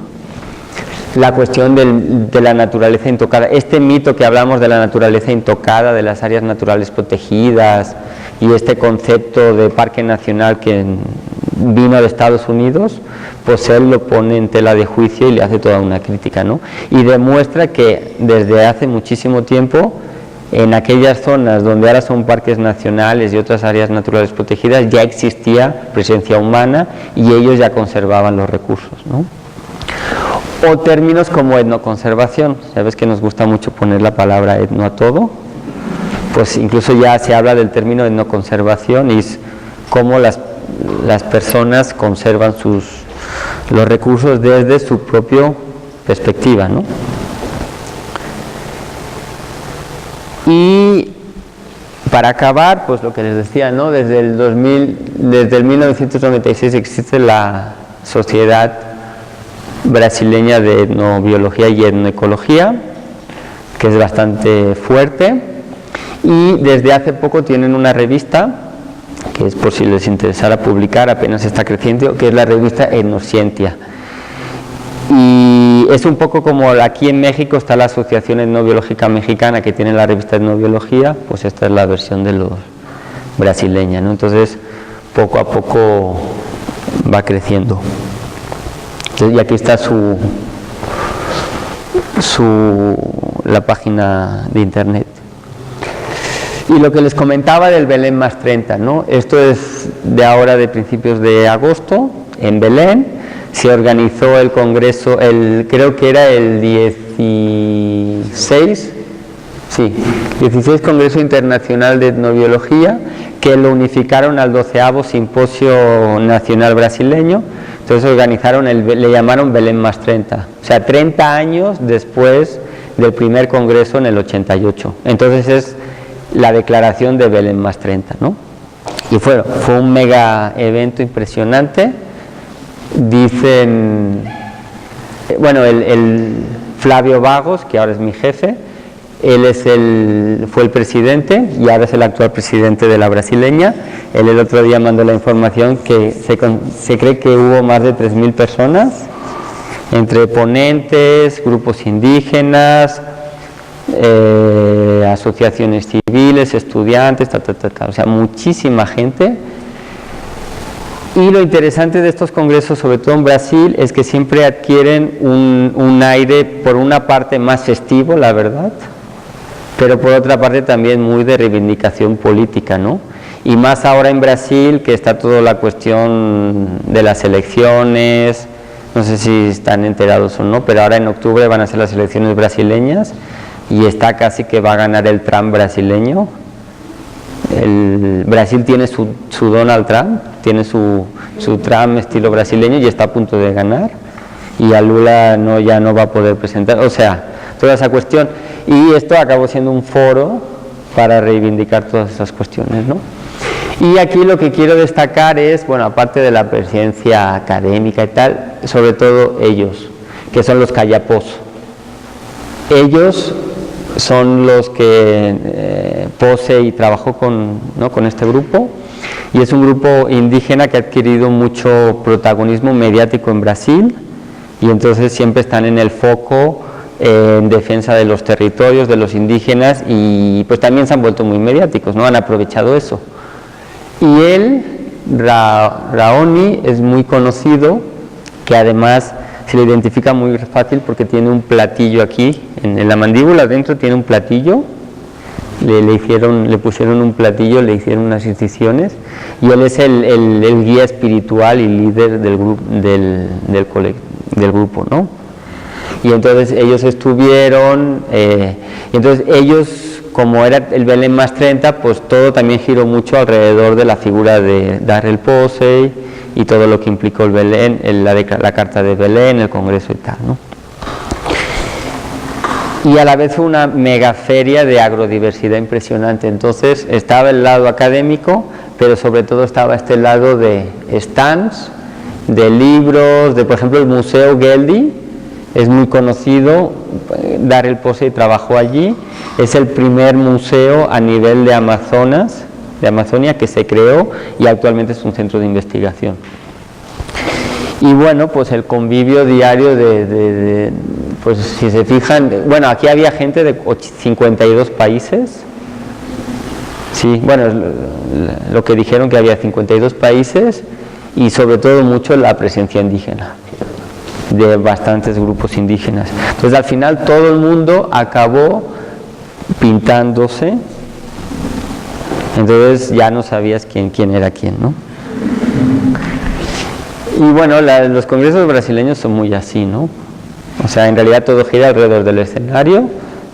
S2: la cuestión de la naturaleza intocada, este mito que hablamos de la naturaleza intocada, de las áreas naturales protegidas, y este concepto de parque nacional que vino de Estados Unidos, pues él lo pone en tela de juicio y le hace toda una crítica, ¿no? Y demuestra que desde hace muchísimo tiempo, en aquellas zonas donde ahora son parques nacionales y otras áreas naturales protegidas, ya existía presencia humana y ellos ya conservaban los recursos, ¿no? O términos como etnoconservación, sabes que nos gusta mucho poner la palabra etno a todo, pues incluso ya se habla del término etnoconservación y es cómo las personas conservan los recursos desde su propia perspectiva, ¿no? Y para acabar, pues lo que les decía, ¿no? Desde el 1996 existe la Sociedad Brasileña de Etnobiología y Etnoecología, que es bastante fuerte, y desde hace poco tienen una revista, que es por si les interesara publicar, apenas está creciendo, que es la revista Etnoscientia. Y es un poco como aquí en México está la Asociación Etnobiológica Mexicana, que tiene la revista Etnobiología, pues esta es la versión de los brasileña, ¿no? Entonces, poco a poco va creciendo. Entonces, y aquí está la página de internet. Y lo que les comentaba del Belén más 30, ¿no? Esto es de ahora, de principios de agosto, en Belén. Se organizó el congreso, creo que era el 16 Congreso Internacional de Etnobiología, que lo unificaron al 12º Simposio Nacional Brasileño. Entonces organizaron, le llamaron Belén más 30, o sea, 30 años después del primer congreso en el 88. Entonces es la declaración de Belén más 30, ¿no? Y fue un mega evento impresionante. Dicen, bueno, el Flavio Vagos, que ahora es mi jefe, él fue el presidente y ahora es el actual presidente de la brasileña. Él el otro día mandó la información que se cree que hubo más de 3.000 personas, entre ponentes, grupos indígenas, asociaciones civiles, estudiantes, o sea, muchísima gente. Y lo interesante de estos congresos, sobre todo en Brasil, es que siempre adquieren un aire, por una parte, más festivo, la verdad, pero por otra parte también muy de reivindicación política, ¿no? Y más ahora en Brasil, que está toda la cuestión de las elecciones, no sé si están enterados o no, pero ahora en octubre van a ser las elecciones brasileñas y está casi que va a ganar el Trump brasileño. Brasil tiene su Donald Trump, tiene su Trump estilo brasileño y está a punto de ganar, y a Lula ya no va a poder presentar, o sea, toda esa cuestión, y esto acabó siendo un foro para reivindicar todas esas cuestiones, ¿no? Y aquí lo que quiero destacar es, bueno, aparte de la presencia académica y tal, sobre todo ellos, que son los Kayapós. Ellos son los que Pose y trabajó con este grupo, y es un grupo indígena que ha adquirido mucho protagonismo mediático en Brasil, y entonces siempre están en el foco en defensa de los territorios, de los indígenas, y pues también se han vuelto muy mediáticos, ¿no? Han aprovechado eso. Y él, Raoni, es muy conocido, que además se le identifica muy fácil porque tiene un platillo aquí, en la mandíbula adentro tiene un platillo, le pusieron un platillo, le hicieron unas incisiones, y él es el guía espiritual y líder del grupo, ¿no? Y entonces ellos estuvieron, y entonces ellos, como era el Belén más 30, pues todo también giró mucho alrededor de la figura de Darrell Posey y todo lo que implicó el Belén, la Carta de Belén, el Congreso y tal, ¿no? y a la vez fue una mega feria de agrodiversidad impresionante. Entonces estaba el lado académico, pero sobre todo estaba este lado de stands, de libros, de por ejemplo el Museo Geldi, es muy conocido, Darrell Posey trabajó allí, es el primer museo a nivel de Amazonia que se creó y actualmente es un centro de investigación. Y bueno, pues el convivio diario pues si se fijan, bueno, aquí había gente de 52 países, sí, bueno, lo que dijeron que había 52 países y sobre todo mucho la presencia indígena, de bastantes grupos indígenas. Entonces al final todo el mundo acabó pintándose, entonces ya no sabías quién era quién, ¿no? Y bueno, los congresos brasileños son muy así, ¿no? O sea, en realidad todo gira alrededor del escenario,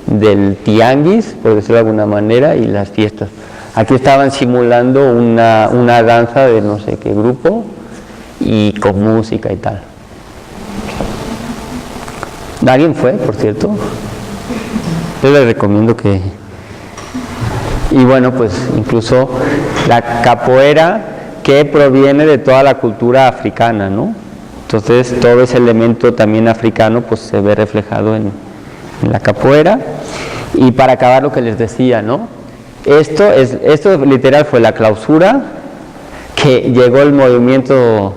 S2: del tianguis, por decirlo de alguna manera, y las fiestas. Aquí estaban simulando una danza de no sé qué grupo y con música y tal. ¿Alguien fue, por cierto? Yo les recomiendo que... Y bueno, pues incluso la capoeira, que proviene de toda la cultura africana, ¿no? Entonces todo ese elemento también africano pues se ve reflejado en la capoeira. Y para acabar lo que les decía, ¿no? Esto literal fue la clausura, que llegó el movimiento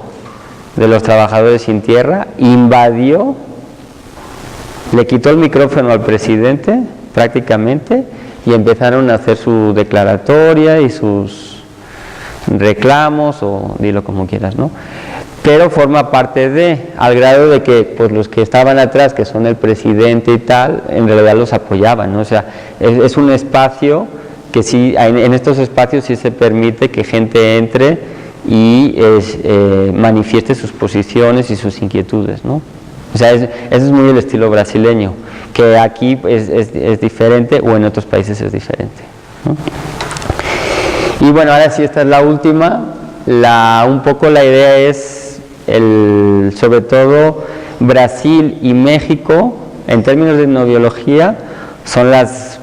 S2: de los trabajadores sin tierra, invadió, le quitó el micrófono al presidente prácticamente y empezaron a hacer su declaratoria y sus reclamos, o dilo como quieras, ¿no? Pero forma parte al grado de que pues los que estaban atrás, que son el presidente y tal, en realidad los apoyaban, ¿no? O sea, es un espacio que sí, en estos espacios sí se permite que gente entre y manifieste sus posiciones y sus inquietudes, ¿no? O sea, ese es muy el estilo brasileño, que aquí es diferente o en otros países es diferente, ¿no? Y bueno, ahora sí, esta es la última. Un poco la idea es, sobre todo, Brasil y México, en términos de etnobiología, son las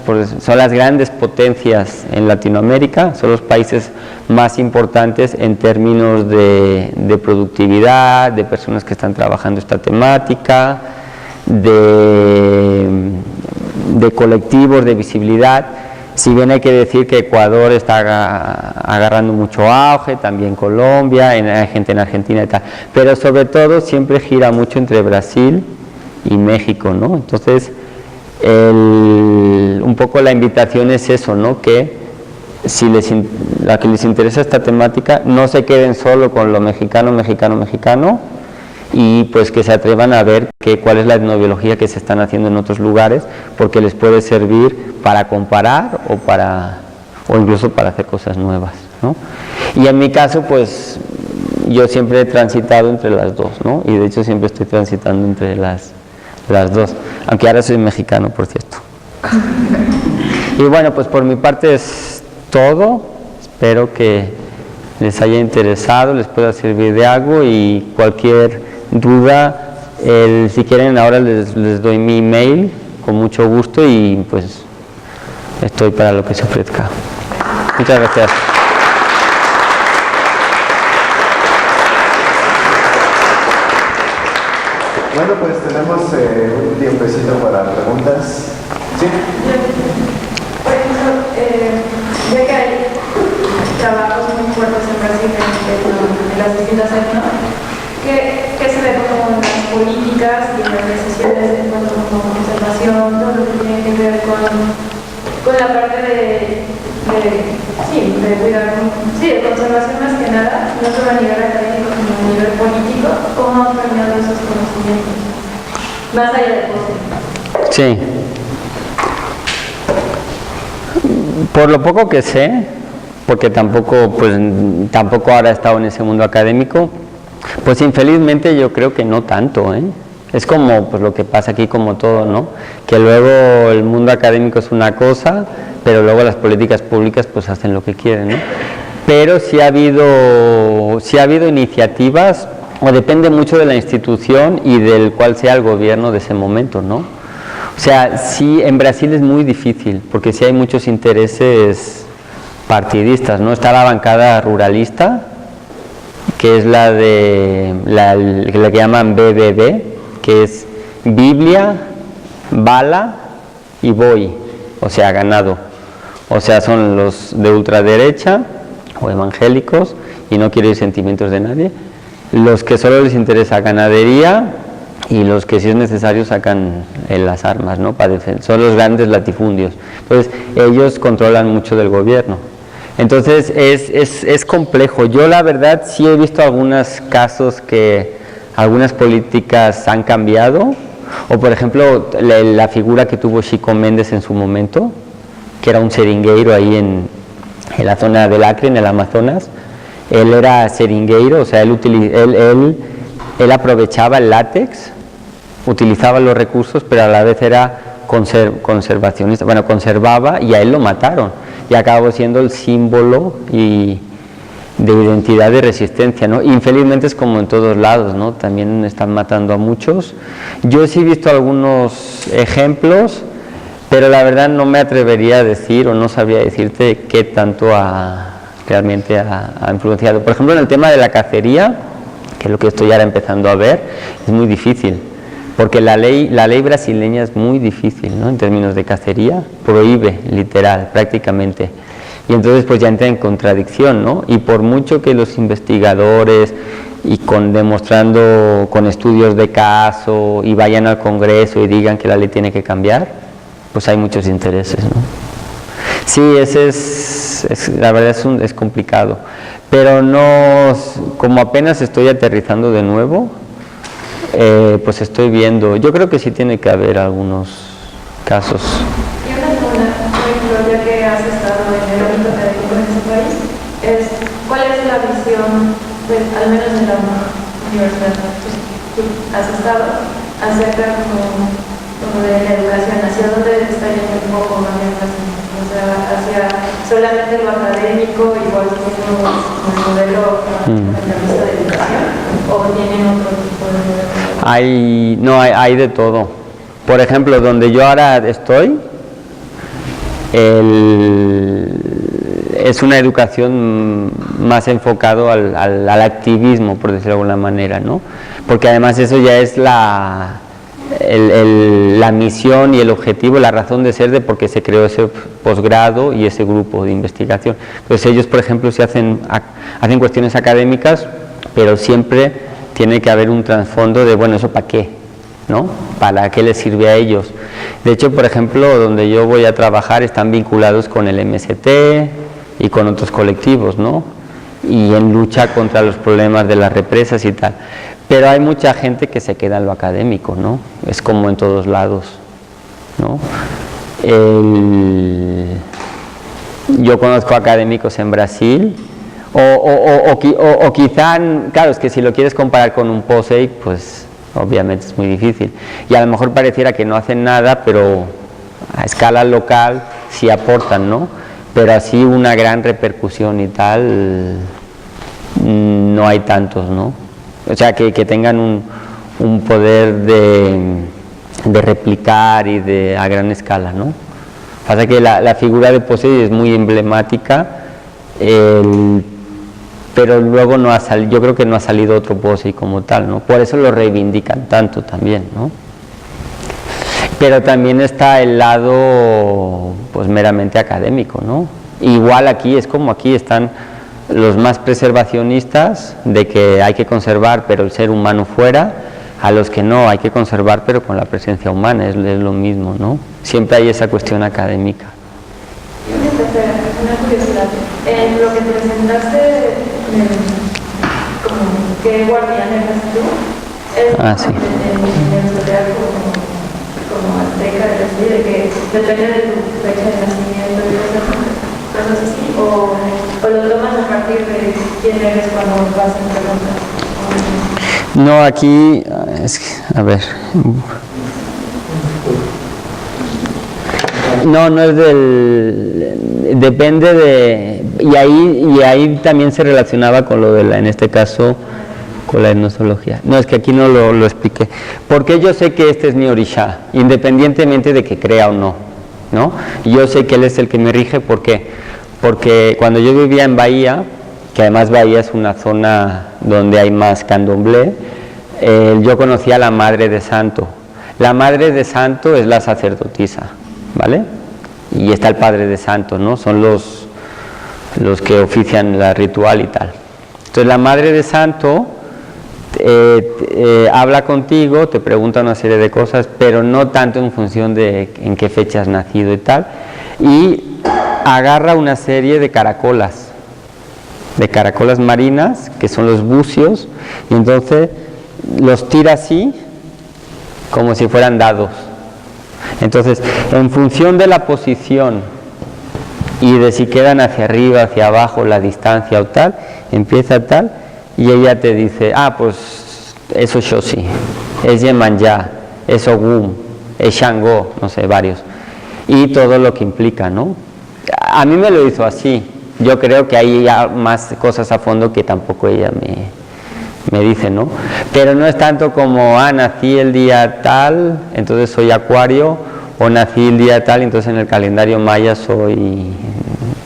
S2: grandes potencias en Latinoamérica, son los países más importantes en términos de productividad, de personas que están trabajando esta temática, de colectivos, de visibilidad. Si bien hay que decir que Ecuador está agarrando mucho auge, también Colombia, hay gente en Argentina y tal, pero sobre todo siempre gira mucho entre Brasil y México, ¿no? Entonces, un poco la invitación es eso, ¿no? Que si a que les interesa esta temática, no se queden solo con lo mexicano, y pues que se atrevan a ver cuál es la etnobiología que se están haciendo en otros lugares, porque les puede servir para comparar o incluso para hacer cosas nuevas, ¿no? Y en mi caso, pues yo siempre he transitado entre las dos, ¿no? Y de hecho siempre estoy transitando entre las dos, aunque ahora soy mexicano, por cierto. Y bueno, pues por mi parte es todo. Espero que les haya interesado, les pueda servir de algo, y cualquier duda, si quieren ahora les doy mi email con mucho gusto, y pues estoy para lo que se ofrezca. Muchas gracias.
S1: Bueno, pues tenemos un tiempecito para preguntas. ¿Sí?
S4: Por ejemplo, ya que hay trabajos muy fuertes en Brasil en las distintas etnias, ¿qué se ve como las políticas y las decisiones en cuanto a conservación, todo lo que tiene que ver con la parte de cuidar, de conservación más que nada, no solo a nivel académico, sino a nivel político? ¿Cómo han cambiado esos conocimientos? Más allá de cosas.
S2: Sí. Por lo poco que sé, porque tampoco ahora he estado en ese mundo académico, pues infelizmente yo creo que no tanto, ¿eh? Es como pues lo que pasa aquí, como todo, ¿no? Que luego el mundo académico es una cosa, pero luego las políticas públicas pues hacen lo que quieren, ¿no? Pero sí ha habido iniciativas, o depende mucho de la institución y del cual sea el gobierno de ese momento, ¿no? O O sea, sí, en Brasil es muy difícil, porque sí hay muchos intereses partidistas, ¿no? Está la bancada ruralista, que es la que llaman BBB, que es Biblia, bala y boi, o sea, ganado. O sea, son los de ultraderecha o evangélicos, y no quiero ir sentimientos de nadie, los que solo les interesa ganadería, y los que si es necesario sacan las armas, ¿no? Para defender. Son los grandes latifundios. Entonces, ellos controlan mucho del gobierno. Entonces, es complejo. Yo, la verdad, sí he visto algunos casos que algunas políticas han cambiado, o por ejemplo, la figura que tuvo Chico Méndez en su momento, que era un seringueiro ahí en la zona del Acre, en el Amazonas. Él era seringueiro, o sea, él aprovechaba el látex, utilizaba los recursos, pero a la vez era conservacionista, bueno, conservaba, y a él lo mataron, y acabó siendo el símbolo de identidad de resistencia, ¿no? Infelizmente es como en todos lados, ¿no? También están matando a muchos. Yo sí he visto algunos ejemplos, pero la verdad no me atrevería a decir, o no sabría decirte qué tanto realmente ha influenciado. Por ejemplo, en el tema de la cacería, que es lo que estoy ahora empezando a ver, es muy difícil, porque la ley brasileña es muy difícil, ¿no? En términos de cacería, prohíbe, literal, prácticamente. Y entonces pues ya entra en contradicción, ¿no? Y por mucho que los investigadores, y demostrando con estudios de caso, y vayan al Congreso y digan que la ley tiene que cambiar, pues hay muchos intereses, ¿no? Sí, la verdad es complicado, pero no, como apenas estoy aterrizando de nuevo, pues estoy viendo, yo creo que sí tiene que haber algunos casos.
S4: Y una segunda, por ejemplo, ya que has estado en el ámbito académico en ese país, ¿cuál es la visión, pues, al menos en la universidad pues, tú has estado, acerca como de la educación, hacia dónde está yendo un poco más bien? O sea, hacia solamente lo académico, igual que el modelo capitalista de educación, o tienen otro tipo de modelo?
S2: Hay de todo. Por ejemplo, donde yo ahora estoy, es una educación más enfocado al activismo, por decirlo de alguna manera, ¿no? Porque además eso ya es la misión y el objetivo, la razón de ser de por qué se creó ese posgrado y ese grupo de investigación. Entonces ellos, por ejemplo, si hacen cuestiones académicas, pero siempre tiene que haber un trasfondo de, bueno, ¿eso para qué? ¿No? ¿Para qué les sirve a ellos? De hecho, por ejemplo, donde yo voy a trabajar están vinculados con el MST y con otros colectivos, ¿no? Y en lucha contra los problemas de las represas y tal. Pero hay mucha gente que se queda en lo académico, ¿no? Es como en todos lados, ¿no? Yo conozco académicos en Brasil, o quizá, claro, es que si lo quieres comparar con un POSEI, pues obviamente es muy difícil. Y a lo mejor pareciera que no hacen nada, pero a escala local sí aportan, ¿no? Pero así una gran repercusión y tal, no hay tantos, ¿no? O sea, que tengan un poder de replicar y a gran escala, ¿no? Pasa que la figura de POSEI es muy emblemática, pero luego yo creo que no ha salido otro POSEI como tal, ¿no? Por eso lo reivindican tanto también, ¿no? Pero también está el lado, pues, meramente académico, ¿no? Igual aquí, es como aquí están los más preservacionistas, de que hay que conservar pero el ser humano fuera, a los que no, hay que conservar pero con la presencia humana, es lo mismo, ¿no? Siempre hay esa cuestión académica.
S4: Y una tercera, una curiosidad, en lo que presentaste, como qué guardián eras tú, es
S2: sí.
S4: en social como azteca, de que depende de tu fecha de nacimiento y cosas así, o lo tomas a partir de quién eres cuando vas en preguntas.
S2: No, aquí, a ver, no es depende de, y ahí también se relacionaba con lo de en este caso, con la etnozoología. No, es que aquí no lo expliqué. Porque yo sé que este es mi orisha, independientemente de que crea o no, ¿no? Yo sé que él es el que me rige, ¿por qué? Porque cuando yo vivía en Bahía, que además Bahía es una zona donde hay más candomblé, yo conocía a la Madre de Santo. La Madre de Santo es la sacerdotisa, ¿vale? Y está el Padre de Santo, ¿no? Son los que ofician el ritual y tal. Entonces la Madre de Santo habla contigo, te pregunta una serie de cosas, pero no tanto en función de en qué fecha has nacido y tal, y agarra una serie de caracolas marinas, que son los bucios, y entonces los tira así, como si fueran dados. Entonces, en función de la posición y de si quedan hacia arriba, hacia abajo, la distancia o tal, empieza tal, y ella te dice, pues es Oshosi, es Yemanyá, es Ogum, es Shango, no sé, varios, y todo lo que implica, ¿no? A mí me lo hizo así. Yo creo que hay ya más cosas a fondo que tampoco ella me dice, ¿no? Pero no es tanto como, nací el día tal, entonces soy Acuario, o nací el día tal, entonces en el calendario maya soy,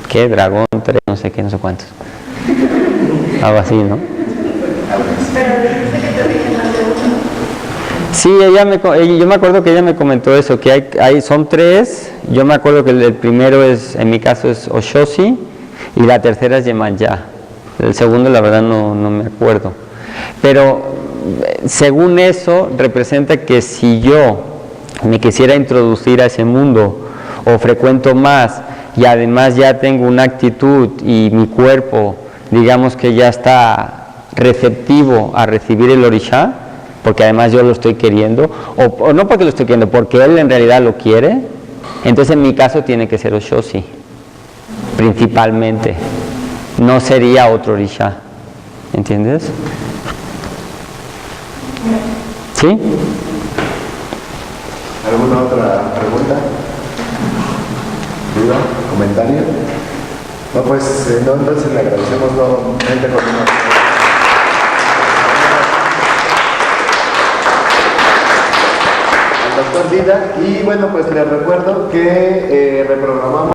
S2: ¿qué? Dragón 3, no sé qué, no sé cuántos. Algo así, ¿no?
S4: Pero dijiste que te dije más de uno.
S2: Sí, yo me acuerdo que ella me comentó eso, que son 3, yo me acuerdo que el primero es, en mi caso es Oshosi, y la tercera es Yemanyá. El segundo la verdad no me acuerdo. Pero según eso representa que si yo me quisiera introducir a ese mundo o frecuento más y además ya tengo una actitud y mi cuerpo digamos que ya está receptivo a recibir el orisha, porque además yo lo estoy queriendo, o no porque lo estoy queriendo, porque él en realidad lo quiere, entonces en mi caso tiene que ser Oshosi principalmente, no sería otro orisha, ¿entiendes? ¿Sí?
S1: ¿Alguna otra pregunta? ¿Duda? ¿Comentario? No, pues entonces le agradecemos nuevamente por al doctor Dida, y bueno, pues les recuerdo que reprogramamos